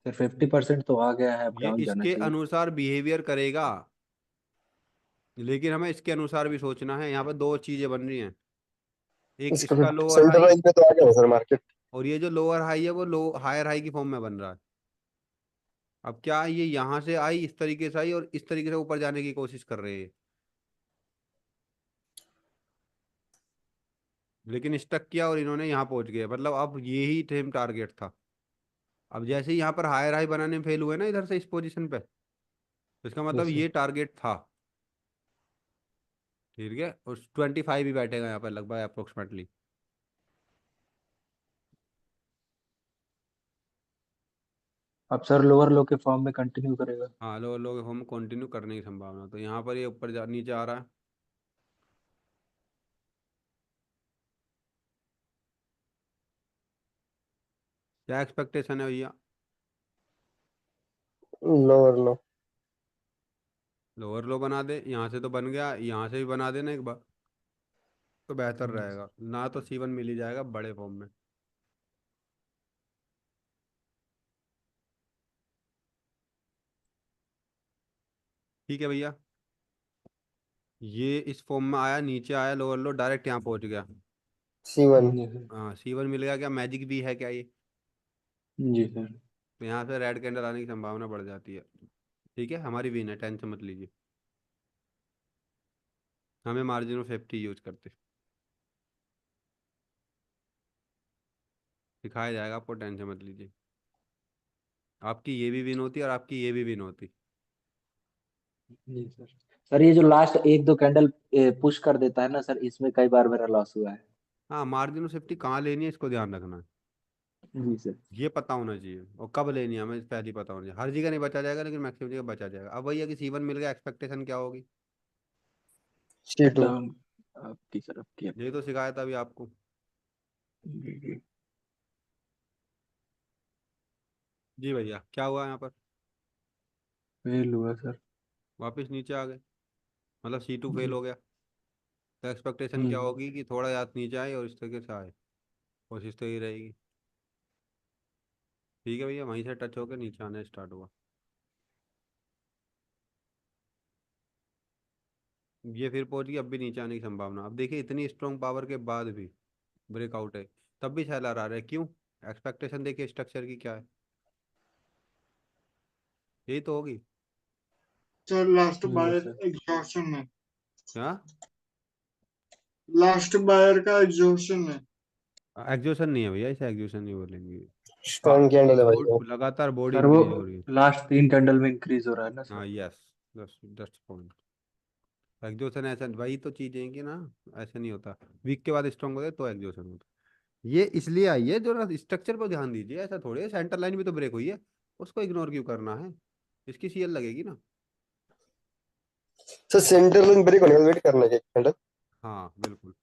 सर 50% तो आ गया है, अब ये डाउन जाना इसके चाहिए। अनुसार बिहेवियर करेगा, लेकिन हमें इसके अनुसार भी सोचना है। यहाँ पर दो चीजें बन रही हैं, एक इसका इसका 50 लोअर सेंटर हाई रेंज पे तो आ गया सर मार्केट। और ये जो लोअर हाई है वो लो हायर हाई की फॉर्म में बन रहा है। अब क्या ये यहाँ से आई, इस तरीके से आई और इस तरीके से ऊपर जाने की कोशिश कर रहे हैं, लेकिन स्टक किया और इन्होंने यहाँ पहुंच गए। मतलब अब ये ही सेम टारगेट था। अब जैसे ही यहाँ पर हायर हाई बनाने में फेल हुए ना इधर से इस पोजीशन पे, तो इसका मतलब यस सर। ये टारगेट था। ठीक है, और 25 ही बैठेगा यहाँ पर लगभग अप्रोक्सीमेटली। अब सर लोअर लो के फॉर्म में कंटिन्यू करेगा। हाँ, लोग हम कंटिन्यू करने की संभावना, तो यहाँ पर ये ऊपर नीचे आ रहा है। क्या एक्सपेक्टेशन है भैया? लोअर लो। लोअर लो बना दे, यहाँ से तो बन गया, यहाँ से भी बना देना एक बार तो बेहतर यस। रहेगा ना, तो C1 मिल ही जाएगा बड़े फॉर्म में। ठीक है भैया, ये इस फॉर्म में आया, नीचे आया लोअर लो डायरेक्ट यहाँ पहुंच गया। C1। जी सर। हाँ, C1 मिल गया। क्या मैजिक भी है क्या ये? जी सर। तो यहाँ से रेड कैंडल आने की संभावना बढ़ जाती है। ठीक है, हमारी विन है, टेंशन मत लीजिए। हमें मार्जिन ऑफ सेफ्टी यूज करते सिखाया जाएगा आपको, टेंशन मत लीजिए। आपकी ये भी विन होती और आपकी ये भी विन होती। जी सर। सर ये जो लास्ट एक दो कैंडल पुश कर देता है ना सर, इसमें कई बार मेरा लॉस हुआ है। हाँ, मार्जिन ऑफ सेफ्टी कहाँ लेनी है इसको ध्यान रखना है। जी सर। ये पता होना चाहिए और कब लेनी है हमें पहले ही पता होना चाहिए। हर जगह नहीं बचा जाएगा लेकिन मैक्सिमम जगह बचा जाएगा। अब भैया कि C1 मिल गया, एक्सपेक्टेशन क्या होगी? C2। डाउन। आपकी सर, आपकी यही तो सिखाया था अभी आपको। जी जी। जी भैया, क्या हुआ यहाँ पर? फेल हुआ सर। वापस नीचे आ गए, मतलब C2 फेल जी। हो गया। तो एक्सपेक्टेशन क्या हम्म। होगी कि थोड़ा याद नीचे आए और इस तरीके से आए। कोशिश तो यही रहेगी। ठीक है भैया, वहीं से टच होकर नीचे आने स्टार्ट हुआ। ये फिर पहुंच गई, अब भी नीचे आने की संभावना। अब देखिए इतनी स्ट्रॉन्ग पावर के बाद भी ब्रेकआउट है, तब भी सेलर आ रहा है। क्यों? एक्सपेक्टेशन देखिए स्ट्रक्चर की क्या है। यही तो होगी। Sir last yes buyer sir. Exhaustion है। क्या? लास्ट बायर का एग्जॉशन है। एग्जोशन नहीं है भैया, इसे एग्जोशन नहीं बोलेंगे। स्ट्रॉन्ग कैंडल है भाई वो। बोर्ड लगातार बोर्ड सर वो इंक्रीज हो रही है। लास्ट 3 कैंडल में इंक्रीज हो रहा है ना सर। हाँ, यस, दस पॉइंट। एग्जोशन ऐसा वही तो चीजें हैं कि ना, ऐसे नहीं होता। वीक के बाद स्ट्रॉन्ग होता है तो एग्जोशन होता है। ये इसलिए आई है, जो स्ट्रक्चर पर ध्यान दीजिए। ऐसा थोड़ी है, सेंटर लाइन भी तो ब्रेक हुई है, उसको इग्नोर क्यों करना है? इसकी CL लगेगी ना। सर सेंटर लाइन ब्रेक होने का वेट करना है एक कैंडल। हाँ बिल्कुल।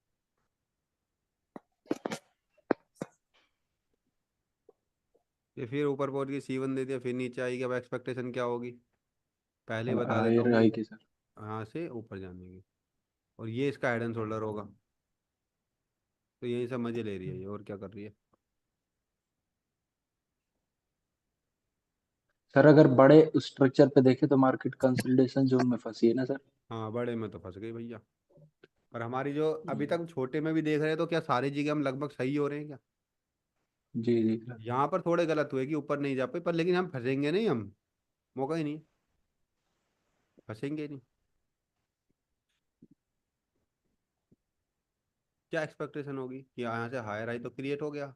ये फिर ऊपर पहुंच गई, C1 दे दिया, फिर नीचे आएगी। अब एक्सपेक्टेशन क्या होगी? पहले ही अब बता देता हायर हूँ कि आएगी सर। यहाँ से ऊपर जाने की। और ये इसका हेड एंड शोल्डर होगा। तो यही सब मजे ले रही है ये, और क्या कर रही है। सर अगर बड़े स्ट्रक्चर पे देखे तो मार्केट कंसोलिडेशन जोन में फंसी है ना सर। हाँ बड़े में तो फंस गई भैया। और हमारी जो अभी तक छोटे में भी देख रहे हैं, तो क्या सारी जगह हम लगभग सही हो रहे हैं क्या। जी जी सर। यहाँ पर थोड़े गलत हुए कि ऊपर नहीं जा पाए, पर लेकिन हम फंसेंगे नहीं, हम मौका ही नहीं, फंसेंगे नहीं। क्या एक्सपेक्टेशन होगी कि यहाँ से हायर हाई तो क्रिएट हो गया,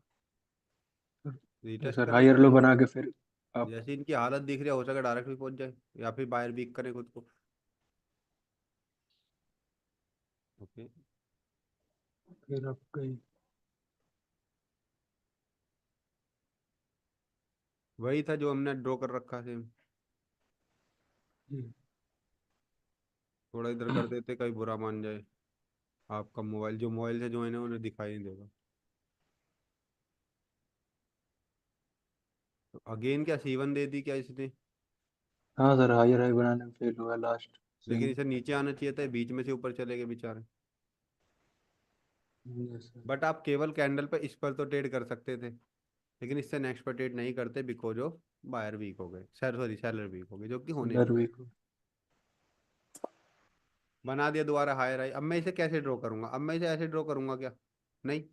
रीटेस्ट सर करें, हायर लो बना के फिर आप जैसे इनकी हालत दिख रही है हो सके डायरेक्ट भी पहुंच जाए, या फिर बायर वीक करें खुद को। ओके। फिर आप कहीं वही था जो हमने ड्रॉ कर रखा सेम। जी। थोड़ा इधर कर देते, कहीं बुरा मान जाए। आपका मोबाइल, जो मोबाइल से ज्वाइन है उन्हें दिखाई नहीं देगा। तो अगेन क्या C1 दे दी क्या इसने। हाँ सर हायर हाई बनाने में फेल हुआ लास्ट लेकिन सेम। इसे नीचे आना चाहिए था, बीच में से ऊपर चले गए बेचारे। Yes sir. बट आप केवल कैंडल पे इस पर तो ट्रेड कर सकते थे, लेकिन इससे नेक्स्ट पर ट्रेड नहीं करते, बिकॉज ऑफ बायर वीक हो गए, सॉरी सेलर वीक हो गए, जो कि होने सेलर नहीं वीक। चाहिए। बना दिया दोबारा हायर हाई। अब मैं इसे कैसे ड्रॉ करूंगा, अब मैं इसे ऐसे ड्रॉ करूंगा क्या, नहीं,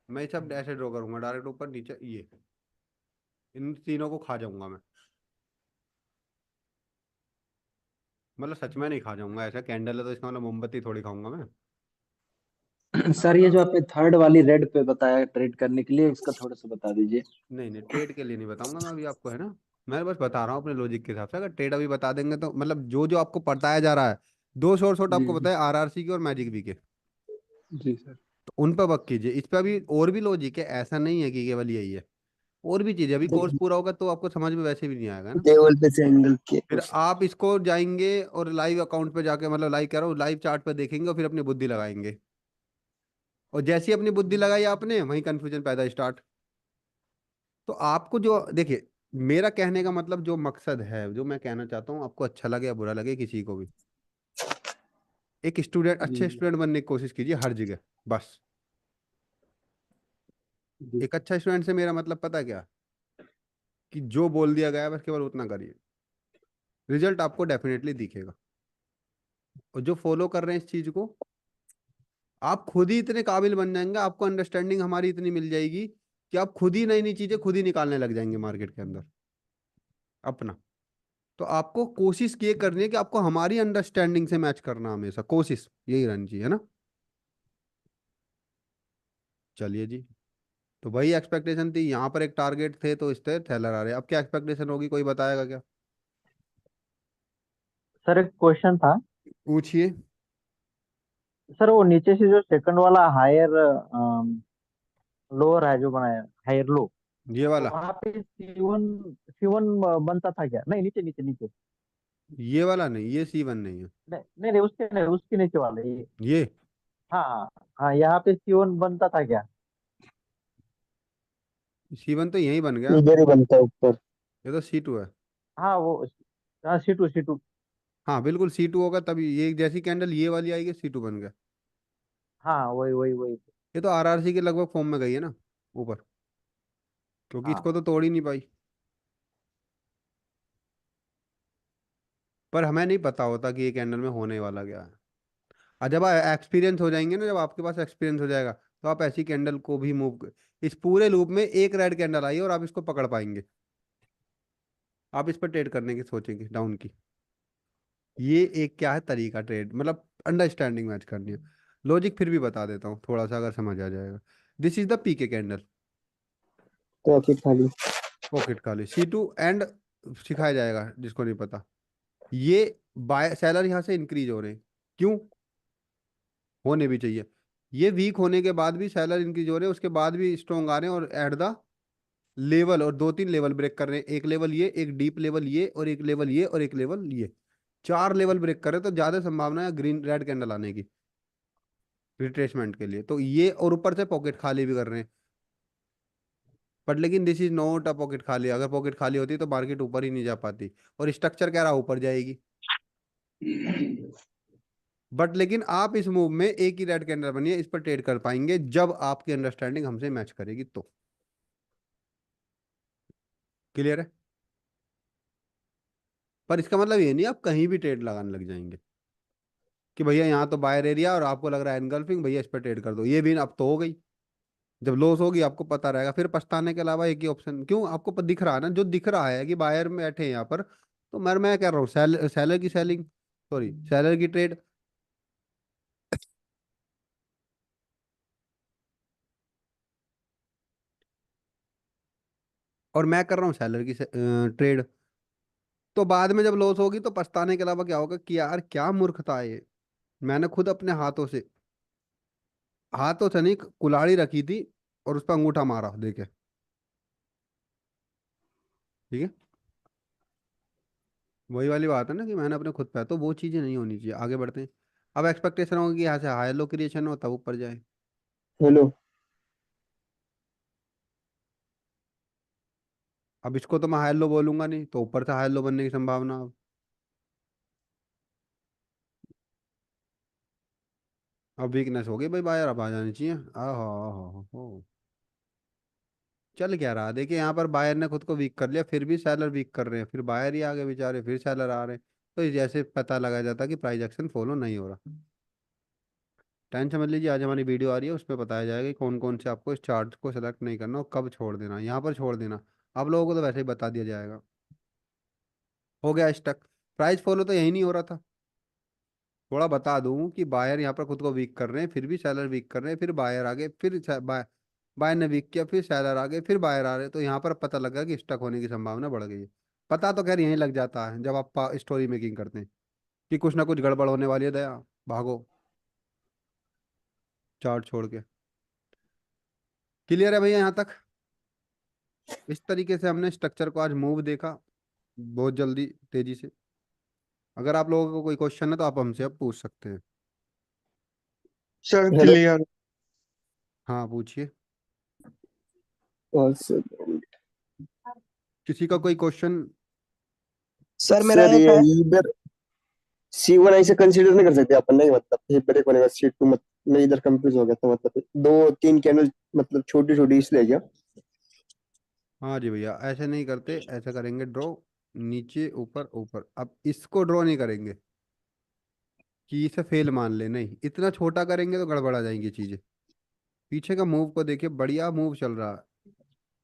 मैं इसे अब ऐसे ड्रॉ करूंगा डायरेक्ट ऊपर नीचे, ये इन तीनों को खा जाऊंगा मैं। मतलब सच में नहीं खा जाऊंगा, ऐसा कैंडल है तो इसका मतलब मोमबत्ती थोड़ी खाऊंगा मैं। सर ये जो आपने थर्ड वाली रेड पे बताया ट्रेड करने के लिए इसका थोड़ा सा बता दीजिए। नहीं नहीं, ट्रेड के लिए नहीं बताऊंगा मैं अभी आपको, है ना। मैं बस बता रहा हूँ अपने लॉजिक के हिसाब से, अगर ट्रेड अभी बता देंगे तो मतलब जो जो आपको बताया जा रहा है, दो शॉर्ट जी आपको जी। बताया RRC की और मैजिक बी के, जी सर। तो उन पर वर्क कीजिए। इस पर अभी और भी लॉजिक है, ऐसा नहीं है कि केवल यही है, और भी चीजें। अभी कोर्स पूरा होगा तो आपको समझ में वैसे भी नहीं आएगा ना। लेवल पे से एंगल के फिर आप इसको जाएंगे और लाइव अकाउंट पे जाके, मतलब लाइव कह रहा हूँ, लाइव चार्ट पे देखेंगे और फिर अपनी बुद्धि लगाएंगे। और जैसी अपनी बुद्धि लगाई आपने, वहीं कंफ्यूजन पैदा स्टार्ट। तो आपको जो देखिए, मेरा कहने का मतलब जो मकसद है, जो मैं कहना चाहता हूँ, आपको अच्छा लगे या बुरा लगे किसी को भी, एक स्टूडेंट, जी अच्छे स्टूडेंट बनने की कोशिश कीजिए हर जगह, बस। जी। एक अच्छा स्टूडेंट से मेरा मतलब पता है क्या, कि जो बोल दिया गया है बस केवल उतना करिए, रिजल्ट आपको डेफिनेटली दिखेगा। और जो फॉलो कर रहे हैं इस चीज को, आप खुद ही इतने काबिल बन जाएंगे, आपको अंडरस्टैंडिंग हमारी इतनी मिल जाएगी कि आप खुद ही नई नई चीजें खुद ही निकालने लग जाएंगे मार्केट के अंदर अपना। तो आपको कोशिश ये करनी है कि आपको हमारी अंडरस्टैंडिंग से मैच करना, हमेशा कोशिश यही रहनी चाहिए, है ना। चलिए जी। तो वही एक्सपेक्टेशन थी, यहाँ पर एक टारगेट थे तो इस पे थैलर आ रहे हैं। अब क्या एक्सपेक्टेशन होगी, कोई बताएगा क्या। सर एक क्वेश्चन था। पूछिए। सर वो नीचे से जो सेकंड वाला हायर लोअर है जो बनाया, हायर लो, ये वाला, वहां पे C1 C1 बनता था क्या? नहीं, नीचे नीचे नीचे। ये वाला नहीं, ये C1 नहीं है। नहीं नहीं नहीं, उसके नहीं, उसके नीचे वाले ये। ये हाँ हाँ हाँ, यहाँ पे C1 बनता था क्या? C1 तो यही बन गया, इधर ही बनता है ऊपर। ये तो C2 है। हाँ वो, हाँ C2 C2। हाँ बिल्कुल C2 होगा, तभी ये जैसी कैंडल ये वाली आएगी C2 बन गया। हाँ वही वही वही। ये तो RRC के लगभग फॉर्म में गई है ना ऊपर, क्योंकि हाँ इसको तो तोड़ ही नहीं पाई। पर हमें नहीं पता होता कि ये कैंडल में होने वाला क्या है। और जब एक्सपीरियंस हो जाएंगे ना, जब आपके पास एक्सपीरियंस हो जाएगा, तो आप ऐसी कैंडल को भी मूव, इस पूरे लूप में एक रेड कैंडल आई है और आप इसको पकड़ पाएंगे, आप इस पर ट्रेड करने की सोचेंगे डाउन की। ये एक क्या है तरीका, ट्रेड मतलब अंडरस्टैंडिंग मैच करनी है। लॉजिक फिर भी बता देता हूँ थोड़ा सा, अगर समझ आ जाएगा। This is the PK candle, profit खाली। पॉकेट खाली C2 एंड, सिखाया जाएगा जिसको नहीं पता। ये बाय सेलर यहाँ से इंक्रीज हो रहे हैं, क्यों, होने भी चाहिए। ये वीक होने के बाद भी सेलर इंक्रीज हो रहे हैं, उसके बाद भी स्ट्रॉन्ग आ रहे हैं, और एट द लेवल, और दो तीन लेवल ब्रेक कर रहे हैं, एक लेवल ये, एक डीप लेवल ये, और एक लेवल ये, और एक लेवल ये, चार लेवल ब्रेक कर रहे हैं। तो ज्यादा संभावना है ग्रीन रेड कैंडल आने की रिट्रेसमेंट के लिए। तो ये, और ऊपर से पॉकेट खाली भी कर रहे हैं। बट लेकिन this is not a pocket खाली, अगर पॉकेट खाली होती तो मार्केट ऊपर ही नहीं जा पाती, और स्ट्रक्चर कह रहा ऊपर जाएगी। बट लेकिन आप इस मूव में एक ही रेड कैंडल बनी है, इस पर ट्रेड कर पाएंगे जब आपकी अंडरस्टैंडिंग हमसे मैच करेगी तो। क्लियर है? पर इसका मतलब ये नहीं आप कहीं भी ट्रेड लगाने लग जाएंगे कि भैया यहाँ तो बायर एरिया और आपको लग रहा है एनगल्फिंग, भैया इस पर ट्रेड कर दो। ये भी अब तो हो गई। जब लॉस होगी आपको पता रहेगा, फिर पछताने के अलावा एक ही ऑप्शन, क्यों आपको दिख रहा है ना, जो दिख रहा है कि बायर में बैठे हैं यहाँ पर, तो मैं कह रहा हूँ सेलर की सेलिंग, सॉरी सेलर की ट्रेड। और मैं कर रहा हूँ सेलर की ट्रेड। तो बाद में जब लॉस होगी तो पछताने के अलावा क्या होगा कि यार क्या मूर्खता है ये, मैंने खुद अपने हाथों से नहीं, कुल्हाड़ी रखी थी और उस पर अंगूठा मारा देखे। ठीक है, वही वाली बात है ना कि मैंने अपने खुद पे, तो वो चीजें नहीं होनी चाहिए। आगे बढ़ते हैं। अब एक्सपेक्टेशन होगी कि यहाँ से हाई लो क्रिएशन हो तब ऊपर जाए। हेलो। अब इसको तो मैं हाई लो बोलूंगा नहीं, तो ऊपर से हाई लो बनने की संभावना। अब वीकनेस होगी भाई, बायर अब आ जानी चाहिए। आहो, चल क्या रहा, देखिए यहाँ पर बायर ने खुद को वीक कर लिया, फिर भी सेलर वीक कर रहे हैं, फिर बायर ही आगे बेचारे, फिर सेलर आ रहे हैं। तो इस जैसे पता लगाया जाता है कि प्राइस एक्शन फॉलो नहीं हो रहा। टाइम समझ लीजिए, आज हमारी वीडियो आ रही है, उसमें बताया जाएगा कि कौन कौन से आपको इस चार्ट को सेलेक्ट नहीं करना और कब छोड़ देना, यहाँ पर छोड़ देना। आप लोगों को तो वैसे ही बता दिया जाएगा। हो गया स्टक। प्राइस फॉलो तो यही नहीं हो रहा था। थोड़ा बता दूं कि बायर यहाँ पर खुद को वीक कर रहे हैं, फिर भी सेलर वीक कर रहे हैं, फिर बायर आगे, फिर बायर ने वीक किया, फिर सेलर आगे, फिर बायर आ रहे हैं, तो यहाँ पर पता लगा कि स्टक होने की संभावना बढ़ गई है। पता तो खैर यहीं लग जाता है जब आप स्टोरी मेकिंग करते हैं कि कुछ ना कुछ गड़बड़ होने वाली है, दया भागो चार्ट छोड़ के। क्लियर है भैया यहाँ तक? इस तरीके से हमने स्ट्रक्चर को आज मूव देखा, बहुत जल्दी तेजी से। अगर आप लोगों को कोई क्वेश्चन है तो आप हमसे अब पूछ सकते हैं। Sir hello. क्लियर। हाँ पूछिए। और किसी का कोई क्वेश्चन? सर मेरा सर एक ये है। इधर C1 ऐसे कंसीडर नहीं कर सकते अपन, नहीं मतलब ये ब्रेक होने का C2 मत, मैं इधर कंफ्यूज हो गया था, मतलब दो तीन कैंडल मतलब छोटी छोटी इसलिए क्या। हाँ जी भैया, ऐसे नहीं करते, ऐसे करेंगे ड्रॉ, नीचे ऊपर ऊपर। अब इसको ड्रॉ नहीं करेंगे कि इसे फेल मान ले, नहीं, इतना छोटा करेंगे तो गड़बड़ा जाएंगी चीजें। पीछे का मूव को देखिए, बढ़िया मूव चल रहा है,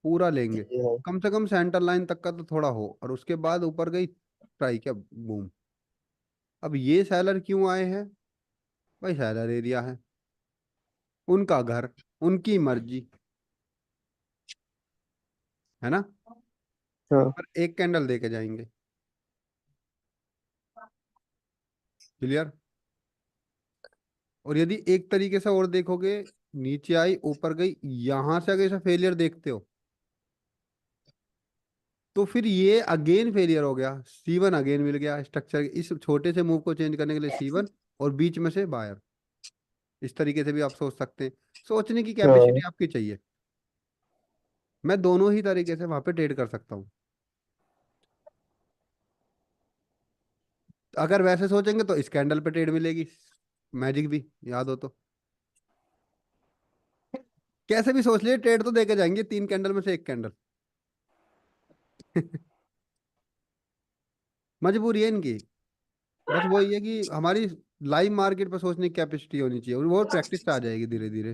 पूरा लेंगे। कम से कम सेंटर लाइन तक का तो थोड़ा हो, और उसके बाद ऊपर गई ट्राई क्या, बूम। अब ये सेलर क्यों आए हैं भाई? सेलर एरिया है, उनका घर, उनकी मर्जी, है ना? हाँ। पर एक कैंडल दे के जाएंगे। क्लियर? और यदि एक तरीके से और देखोगे, नीचे आई ऊपर गई, यहां से अगर ऐसा फेलियर देखते हो तो फिर ये अगेन फेलियर हो गया। C1 अगेन मिल गया स्ट्रक्चर, इस छोटे से मूव को चेंज करने के लिए C1, और बीच में से बायर। इस तरीके से भी आप सोच सकते हैं। सोचने की हाँ। कैपेसिटी आपकी चाहिए। मैं दोनों ही तरीके से वहां पे ट्रेड कर सकता हूँ। अगर वैसे सोचेंगे तो इस कैंडल पे ट्रेड मिलेगी, मैजिक भी याद हो तो। कैसे भी सोच लिए ट्रेड तो देके जाएंगे, 3 कैंडल में से एक कैंडल। मजबूरी है इनकी। बस वही है कि हमारी लाइव मार्केट पर सोचने की कैपेसिटी होनी चाहिए, और वो प्रैक्टिस आ जाएगी धीरे धीरे।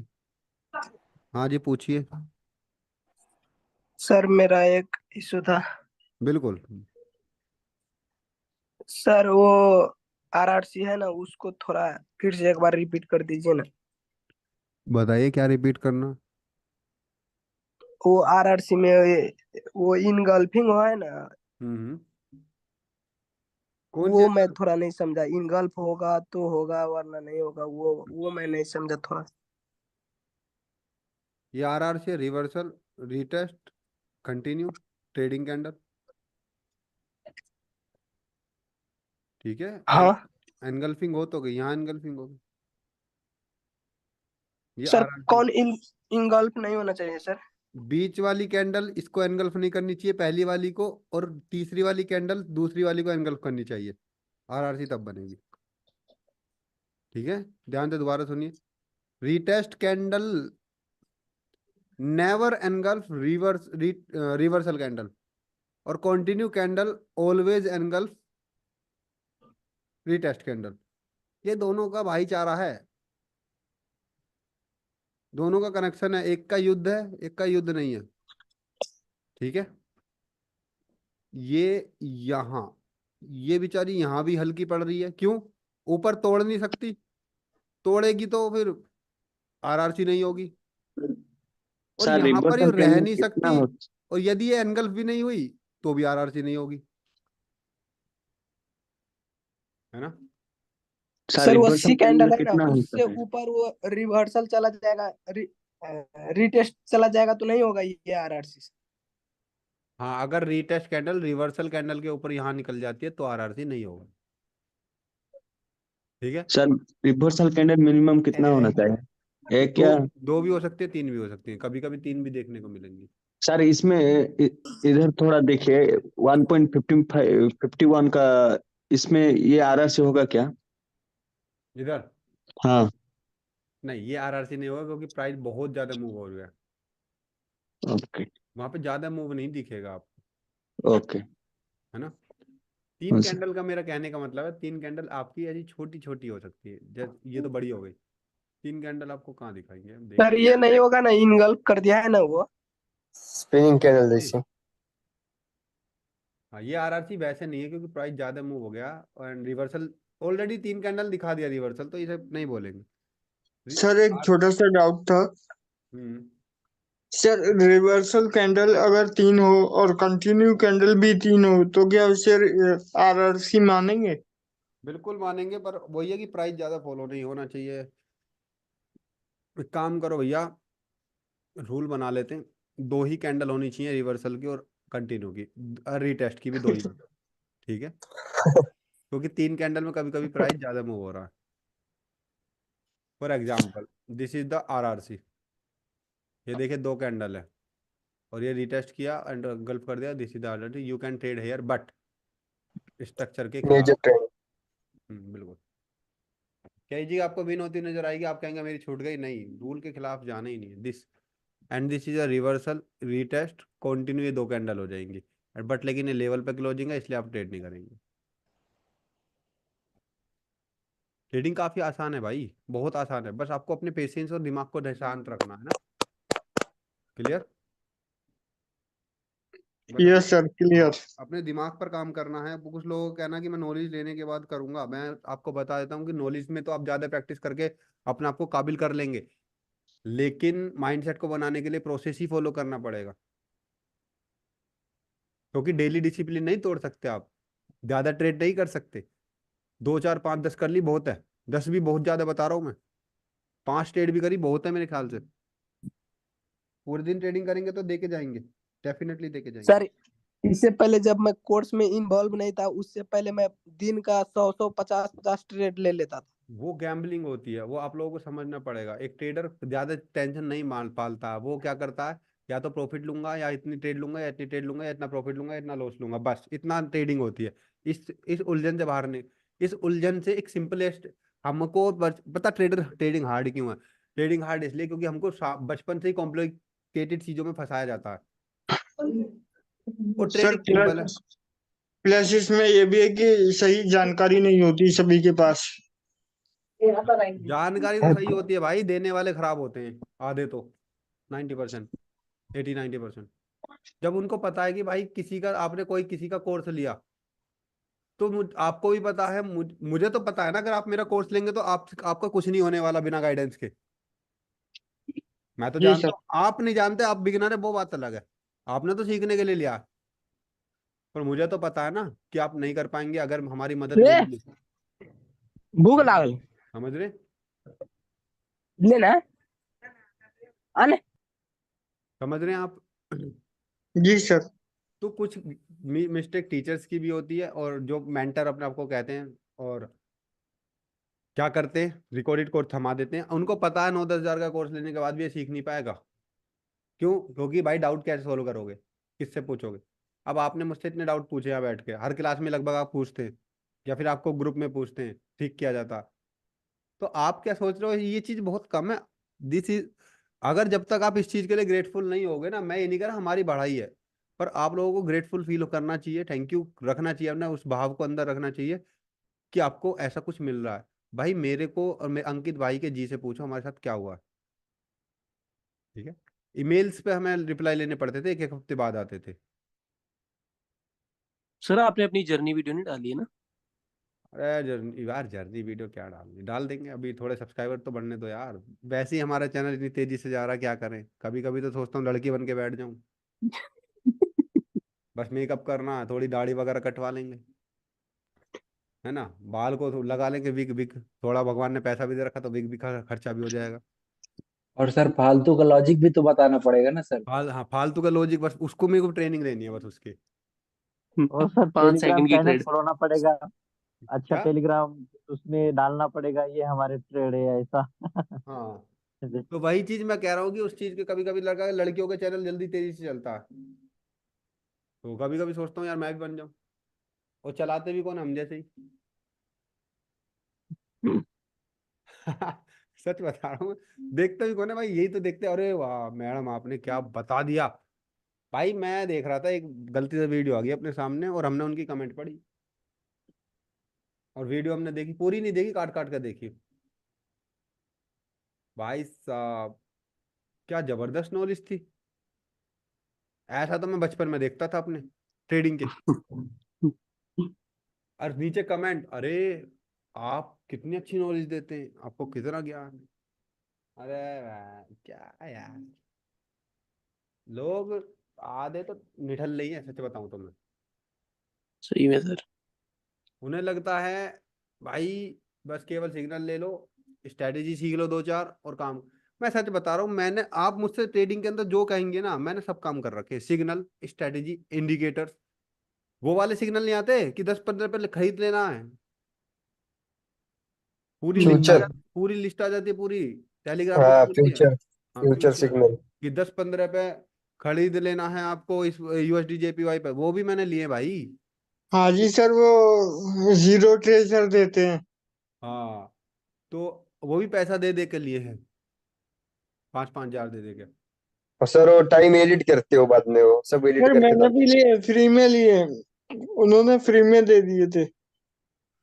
हाँ जी पूछिए। सर मेरा एक इशू था। बिल्कुल। सर वो आरआरसी है ना, उसको थोड़ा फिर से एक बार रिपीट कर दीजिए ना। बताइए क्या रिपीट करना। वो आरआरसी में वो इनगल्फिंग है ना, हम्म। कौन सी वो मैं एंगल? थोड़ा नहीं समझा। इनगल्फ होगा तो होगा वरना नहीं होगा, वो मैं नहीं समझा थोड़ा। ये RR से reversal, retest, continue, trading candle. ठीक है। हाँ एनगल्फिंग हो तो गई, यहाँ एनगल्फिंग होगी। ये सर, RR, कौन इनगल्फ नहीं होना चाहिए सर? बीच वाली कैंडल इसको एनगल्फ नहीं करनी चाहिए, पहली वाली को, और तीसरी वाली कैंडल दूसरी वाली को एनगल्फ करनी चाहिए। RRC तब बनेगी। ठीक है, ध्यान से दोबारा सुनिए। Retest candle never engulf reversal candle, और continue candle always engulf retest candle. ये दोनों का भाईचारा है, दोनों का कनेक्शन है, एक का युद्ध है एक का युद्ध नहीं है। ठीक है, ये यहां, ये बेचारी यहां भी हल्की पड़ रही है, क्यों? ऊपर तोड़ नहीं सकती, तोड़ेगी तो फिर आरआरसी नहीं होगी, और सर यहां पर ये रिवर्सल रह कैंडल नहीं कितना सकती, हो? और यदि ये एनगल्फ भी नहीं हुई तो भी आरआरसी नहीं होगी, है ना? सर सर वो रिवर्सल सी कैंडल कैंडल है ना, कितना हो उससे सकता है? ऊपर वो रिवर्सल चला जाएगा, रीटेस्ट चला जाएगा तो नहीं होगा ये आरआरसी। हाँ, अगर रीटेस्ट कैंडल रिवर्सल कैंडल के ऊपर यहाँ निकल जाती है तो आरआरसी नहीं होगा। ठीक है, सर रिवर्सल कैंडल मिनिमम कितना होना चाहिए, एक दो, क्या? दो भी हो सकती है, तीन भी हो सकती है, कभी कभी तीन भी देखने को मिलेंगी। सर इसमें इधर थोड़ा देखिए, 1.51 का, इसमें ये आरआरसी होगा क्या? इधर हाँ। नहीं, ये आरआरसी नहीं होगा क्योंकि प्राइस बहुत ज्यादा मूव हो गया, ओके। वहां पे ज्यादा मूव नहीं दिखेगा आपको, ओके। है ना? तीन हाँ सर। कैंडल का मेरा कहने का मतलब है, तीन कैंडल आपकी ऐसी छोटी छोटी हो सकती है, जैसे ये तो बड़ी हो गई, तीन कैंडल आपको कहाँ दिखाएंगे, हम सर देखिए। ये नहीं होगा ना, इनगल्फ कर दिया है ना वो। स्पिनिंग कैंडल जैसे। हाँ, ये आरआरसी वैसे नहीं है क्योंकि प्राइस ज्यादा मूव हो गया, और रिवर्सल ऑलरेडी तीन कैंडल दिखा दिया रिवर्सल, तो इसे नहीं बोलेंगे। सर एक आर- छोटा सा डाउट था। हम्म, सर रिवर्सल कैंडल अगर 3 हो और कंटिन्यू कैंडल भी 3 हो तो क्या उसे आरआरसी मानेंगे? बिल्कुल मानेंगे, पर वही है कि प्राइस ज्यादा फॉलो नहीं होना चाहिए। एक काम करो भैया, रूल बना लेते हैं, दो ही कैंडल होनी चाहिए रिवर्सल की और कंटिन्यू की, रीटेस्ट की भी दो ही। ठीक है, क्योंकि तीन कैंडल में कभी कभी प्राइस ज्यादा मूव हो रहा है। For example, this is the RRC, ये देखिए दो कैंडल है, और ये रिटेस्ट किया एंड गल्फ कर दिया, this is the RRC, you can trade here but structure के खिलाफ। Major trend. बिल्कुल। क्या जी आपको विन होती नजर आएगी, आप कहेंगे मेरी छूट गई, नहीं, रूल के खिलाफ जाना ही नहीं है। This and this is a reversal retest continue, ये दो कैंडल हो जाएंगी, बट लेकिन ये लेवल पे क्लोजिंग है इसलिए आप ट्रेड नहीं करेंगे। ट्रेडिंग काफी आसान है भाई, बहुत आसान है, बस आपको अपने पेशेंस और दिमाग को शांत रखना है ना। क्लियर? बस अपने यस सर, हाँ, क्लियर। अपने दिमाग पर काम करना है। कुछ लोगों का कहना कि मैं नॉलेज लेने के बाद करूंगा, मैं आपको बता देता हूँ कि नॉलेज में तो आप ज्यादा प्रैक्टिस करके अपने आप को काबिल कर लेंगे, लेकिन माइंडसेट को बनाने के लिए प्रोसेस ही फॉलो करना पड़ेगा, क्योंकि डेली डिसिप्लिन नहीं तोड़ सकते आप, ज्यादा ट्रेड नहीं कर सकते। दो चार पाँच 10 कर ली बहुत है, 10 भी बहुत ज्यादा बता रहा हूँ मैं, 5 ट्रेड भी करी बहुत है मेरे ख्याल से। पूरे दिन ट्रेडिंग करेंगे तो देके जाएंगे, डेफिनेटली देके जाएंगे। सर इससे पहले जब मैं कोर्स में इन्वॉल्व नहीं था, उससे पहले मैं दिन का 100 100 50 50 ट्रेड ले लेता था। वो गैम्बलिंग होती है, वो आप लोगों को समझना पड़ेगा। एक ट्रेडर ज्यादा टेंशन नहीं मान पालता, वो क्या करता है, या तो प्रॉफिट लूंगा, या इतनी ट्रेड लूंगा, या इतनी ट्रेड लूंगा, या इतना प्रॉफिट लूंगा, या इतना लॉस लूंगा, बस इतना ट्रेडिंग होती है। इस उलझन से बाहर नहीं, इस उलझन से एक सिंपलेस्ट, हमको पता ट्रेडर ट्रेडिंग हार्ड क्यों है? ट्रेडिंग हार्ड इसलिए क्योंकि हमको बचपन से ही कॉम्प्लिकेटेड चीजों में फंसाया जाता है, और सर ट्रेडिंग सिंपल है। प्लस प्लस इसमें ये भी है कि सही जानकारी नहीं होती सभी के पास। जानकारी तो सही होती है भाई, देने वाले खराब होते हैं आधे तो, 90%, 80 90%। जब उनको पता है कि भाई किसी का, आपने कोई किसी का कोर्स लिया, तो आपको भी पता है, मुझे तो पता है ना, अगर आप मेरा कोर्स लेंगे तो आपका कुछ नहीं होने वाला बिना गाइडेंस के। मैं तो जी जानता सर। हूँ, आप नहीं जानते, आप बिगिनर है वो बात अलग है, आपने तो सीखने के लिए लिया, पर मुझे तो पता है ना कि आप नहीं कर पाएंगे अगर हमारी मदद ए, लेनी नहीं। भूख लागल, समझ रहे? लेना आने। समझ रहे हैं आप? जी सर। तो कुछ मिस्टेक टीचर्स की भी होती है, और जो मेंटर अपने आप को कहते हैं, और क्या करते हैं, रिकॉर्डेड कोर्स थमा देते हैं, उनको पता है 9 10 हज़ार का कोर्स लेने के बाद भी ये सीख नहीं पाएगा। क्यों? क्योंकि भाई डाउट कैसे सोल्व करोगे, किससे पूछोगे? अब आपने मुझसे इतने डाउट पूछे यहाँ बैठ के, हर क्लास में लगभग आप पूछते हैं, या फिर आपको ग्रुप में पूछते हैं, ठीक किया जाता, तो आप क्या सोच रहे हो, ये चीज बहुत कम है। दिस इज, अगर जब तक आप इस चीज के लिए ग्रेटफुल नहीं होगे ना, मैं ये नहीं कह रहा हमारी बढ़ाई है, पर आप लोगों को ग्रेटफुल फील करना चाहिए, थैंक यू रखना चाहिए, अपना उस भाव को अंदर रखना चाहिए कि आपको ऐसा कुछ मिल रहा है। भाई मेरे को और अंकित भाई के जी से पूछो हमारे साथ क्या हुआ है, ठीक है। ईमेल्स पे हमें रिप्लाई लेने पड़ते थे, एक एक हफ्ते बाद आते थे। सर आपने अपनी जर्नी वीडियो नहीं डाली है ना? अरे जर्नी यार, जर्नी वीडियो क्या डालनी, डाल देंगे, अभी थोड़े सब्सक्राइबर तो बढ़ने दो यार। वैसे ही हमारा चैनल इतनी तेजी से जा रहा है, क्या करें, कभी कभी तो सोचता हूँ लड़की बन के बैठ जाऊं। बस मेकअप करना है, थोड़ी दाढ़ी वगैरह कटवा लेंगे, है ना, बाल को लगा लेंगे विग विग, थोड़ा भगवान ने पैसा भी दे रखा तो विग भी का खर्चा भी हो जाएगा। और सर फालतू का लॉजिक भी तो बताना पड़ेगा ना सर। हाँ, फालतू का लॉजिक, बस उसको मेरे को ट्रेनिंग लेनी है बस उसकी। और सर 5 सेकंड टेलीग्राम की चैनल ट्रेड। खोलना पड़ेगा। अच्छा क्या? टेलीग्राम उसमें डालना पड़ेगा, ये हमारे ट्रेड है ऐसा। हाँ, तो वही चीज मैं कह रहा हूँ कि उस चीज के कभी कभी लड़का लड़कियों का चैनल जल्दी तेजी से चलता है, तो कभी कभी सोचता हूँ यार मैं भी बन जाऊँ, और चलाते भी कौन, हम जैसे ही। सच बता रहा हूँ, देखते भी कौन है भाई, यही तो देखते हैं, अरे वाह मैडम आपने क्या बता दिया। भाई मैं देख रहा था, एक गलती से वीडियो आ गई अपने सामने और हमने उनकी कमेंट पढ़ी, और वीडियो हमने देखी, पूरी नहीं देखी, काट काट कर देखी। भाई साहब क्या जबरदस्त नॉलेज थी, ऐसा तो मैं बचपन में देखता था अपने ट्रेडिंग के। और नीचे कमेंट, अरे आप कितनी अच्छी नॉलेज देते हैं, आपको कितना ज्ञान है। अरे भाई क्या यार, लोग आधे तो निठल नहीं है, सच बताऊं तो मैं। सही में सर। उन्हें लगता है भाई बस केवल सिग्नल ले लो, स्ट्रेटेजी सीख लो दो चार और काम। मैं सच बता रहा हूँ, मैंने, आप मुझसे ट्रेडिंग के अंदर जो कहेंगे ना, मैंने सब काम कर रखे हैं, सिग्नल, स्ट्रेटेजी, इंडिकेटर्स। वो वाले सिग्नल नहीं आते कि 10-15 पे खरीद लेना है, पूरी लिस्ट आ फ्यूचर। जाती, पूरी लिस्ट आ जाती है पूरी, टेलीग्राम पे हाँ खोल के। फ्यूचर, हाँ फ्यूचर फ्यूचर, सिग्नल। कि 10-15 पे खरीद लेना है आपको इस यूएसडी जेपीवाई पे, वो भी मैंने लिए भाई। हाँ जी सर, वो जीरो ट्रेजर देते हैं। हाँ, तो वो भी पैसा दे दे के लिए हैं, 5-5 हजार दे दे के। और सर वो टाइम एडिट करते हो बाद में, वो सब एडिट सर करके मैंने डालते भी लिए, फ्री में लिए, उन्होंने फ्री में दे दिए थे।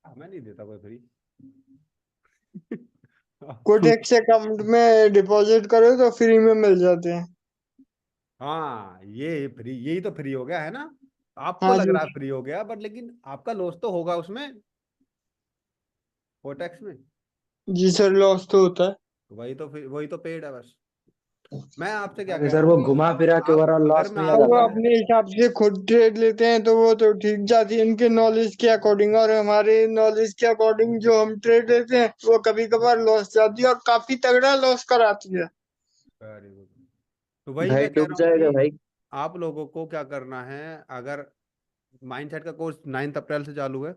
मैं नहीं देता कोई फ्री। कोडेक्स अकाउंट में डिपॉजिट करो तो फ्री में मिल जाते हैं। हाँ ये फ्री, यही तो फ्री हो गया है ना, आपको हाँ लग जी। रहा है फ्री हो गया, बट लेकिन आपका लॉस तो होगा उसमें, कोटेक्स में। जी सर, लॉस तो होता है। वही तो पेड है बस। मैं आपसे क्या अरे कह रहा सर हूँ वो कि घुमा फिरा के आप ओवरऑल अगर लॉस मैं में ही आ और वो जाता आपको, है। अपने हिसाब से खुद ट्रेड लेते हैं तो वो तो ठीक जाती है इनके नॉलेज के अकॉर्डिंग, और हमारे नॉलेज के अकॉर्डिंग जो हम ट्रेड लेते हैं वो कभी कभार लॉस जाती है और काफी तगड़ा लॉस कराती है। वेरी गुड, तो वही भाई मैं कह डूब रहा हूँ जाएगा कि भाई। आप लोगों को क्या करना है, अगर माइंडसेट का कोर्स 9 अप्रैल से चालू है,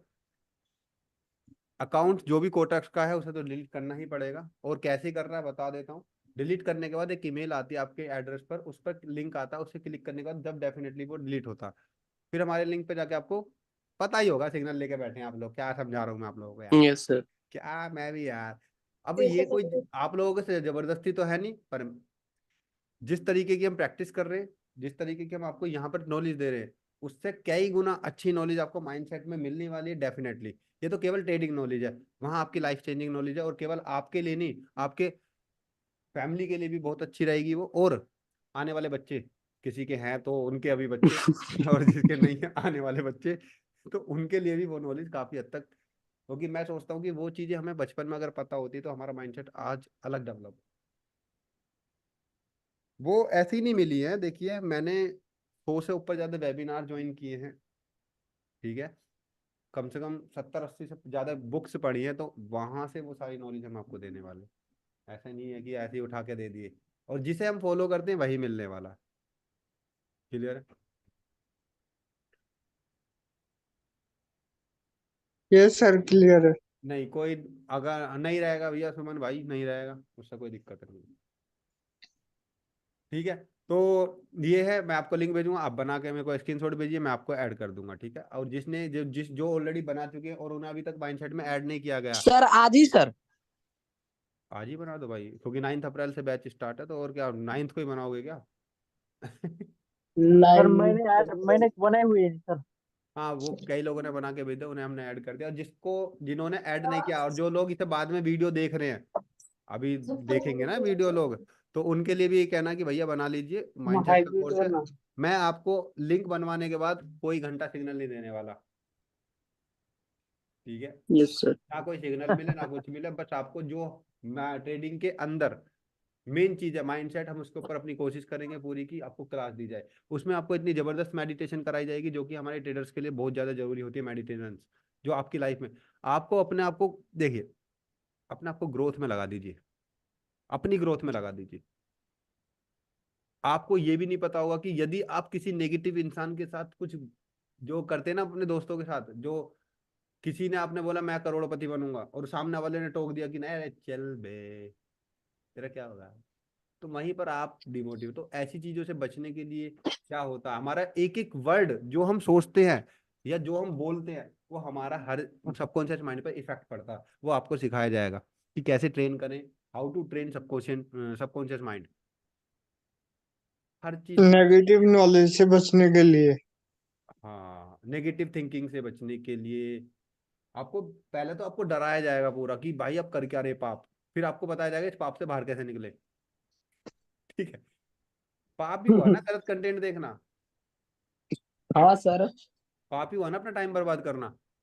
अकाउंट जो भी कोटक्स का है उसे तो डिलीट करना ही पड़ेगा, और कैसे करना है बता देता हूँ। डिलीट करने के बाद एक ईमेल आती है आपके एड्रेस पर, उस पर लिंक आता है, उससे क्लिक करने के बाद जब डेफिनेटली वो डिलीट होता है, फिर हमारे लिंक पे जाके आपको पता ही होगा, सिग्नल लेके बैठे हैं आप लोग, क्या समझा रहा हूँ मैं आप लोगों को यार, यस सर। क्या मैं भी यार। अब ये कोई आप लोगों से जबरदस्ती तो है नहीं, पर जिस तरीके की हम प्रैक्टिस कर रहे हैं, जिस तरीके की हम आपको यहाँ पर नॉलेज दे रहे हैं, उससे कई गुना अच्छी नॉलेज आपको माइंडसेट में मिलने वाली है डेफिनेटली। ये तो केवल ट्रेडिंग नॉलेज है, वहाँ आपकी लाइफ चेंजिंग नॉलेज है, और केवल आपके लिए नहीं, आपके फैमिली के लिए भी बहुत अच्छी रहेगी वो, और आने वाले बच्चे, किसी के हैं तो उनके अभी बच्चे, और जिसके नहीं है आने वाले बच्चे, तो उनके लिए भी वो नॉलेज काफी हद तक, क्योंकि मैं सोचता हूँ कि वो चीजें हमें बचपन में अगर पता होती तो हमारा माइंडसेट आज अलग डेवलप। वो ऐसी नहीं मिली है, देखिए मैंने 100 से ऊपर ज्यादा वेबिनार ज्वाइन किए हैं, ठीक है, कम से कम 70-80 से ज्यादा बुक्स पढ़ी है, तो वहां से वो सारी नॉलेज हम आपको देने वाले। ऐसा नहीं है कि ऐसे ही उठा के दे दिए, और जिसे हम फॉलो करते हैं वही मिलने वाला। क्लियर है? ये सर क्लियर है। नहीं कोई, अगर नहीं रहेगा भैया सुमन भाई, नहीं रहेगा उससे कोई दिक्कत नहीं, ठीक है। तो ये है, मैं आपको लिंक भेजूंगा, आप बना के मेरे को स्क्रीनशॉट भेजिए, मैं आपको ऐड कर दूंगा, ठीक है। और जिसने जो ऑलरेडी बना चुके हैं और उन्हें अभी तक माइंडसेट में ऐड नहीं किया गया, सर आज ही सर। आज ही बना दो भाई, क्योंकि 9 अप्रैल से बैच स्टार्ट है, तो और क्या 9 को ही बनाओगे क्या? सर 9 मैंने बनाए हुए हैं सर। हाँ, वो कई लोगों ने बना के भेजे, उन्हें हमने ऐड कर दिया, और जिन्होंने ऐड नहीं किया और जो लोग इसे बाद में वीडियो देख रहे हैं, अभी देखेंगे ना वीडियो लोग, तो उनके लिए भी ये कहना कि भैया बना लीजिए, माइंडसेट का कोर्स है। मैं आपको लिंक बनवाने के बाद कोई घंटा सिग्नल नहीं देने वाला, ठीक है? Yes sir. ना कोई सिग्नल मिले ना कुछ मिले, बस आपको जो ट्रेडिंग के अंदर मेन चीज है माइंडसेट, हम उसके ऊपर अपनी कोशिश करेंगे पूरी की आपको क्लास दी जाए। उसमें आपको इतनी जबरदस्त मेडिटेशन कराई जाएगी, जो कि हमारे ट्रेडर्स के लिए बहुत ज्यादा जरूरी होती है मेडिटेशन, जो आपकी लाइफ में आपको अपने आप को देखिए, अपने आप को ग्रोथ में लगा दीजिए, अपनी ग्रोथ में लगा दीजिए। आपको ये भी नहीं पता होगा कि यदि आप किसी नेगेटिव इंसान के साथ कुछ जो करते हैं ना अपने दोस्तों के साथ, जो किसी ने आपने बोला मैं करोड़पति बनूंगा, और सामने वाले ने टोक दिया कि नहीं अरे चल बे, तेरा क्या होगा, तो वहीं पर आप डिमोटिव। तो ऐसी चीजों से बचने के लिए क्या होता है, हमारा एक एक वर्ड जो हम सोचते हैं या जो हम बोलते हैं, वो हमारा हर सबकॉन्शियस माइंड पर इफेक्ट पड़ता है। वो आपको सिखाया जाएगा कि कैसे ट्रेन करें, how to train subconscious mind, हर चीज को। नेगेटिव नॉलेज से बचने के लिए। हाँ, नेगेटिव थिंकिंग से बचने के लिए आपको पहले तो आपको डराया जाएगा पूरा कि भाई आप कर क्या रहे पाप, फिर आपको बताया जाएगा इस पाप से बाहर कैसे निकले, ठीक है? पाप ही हुआ ना गलत कंटेंट देखना, हाँ सर। पाप ही हुआ ना अपना टाइम बर्बाद करना।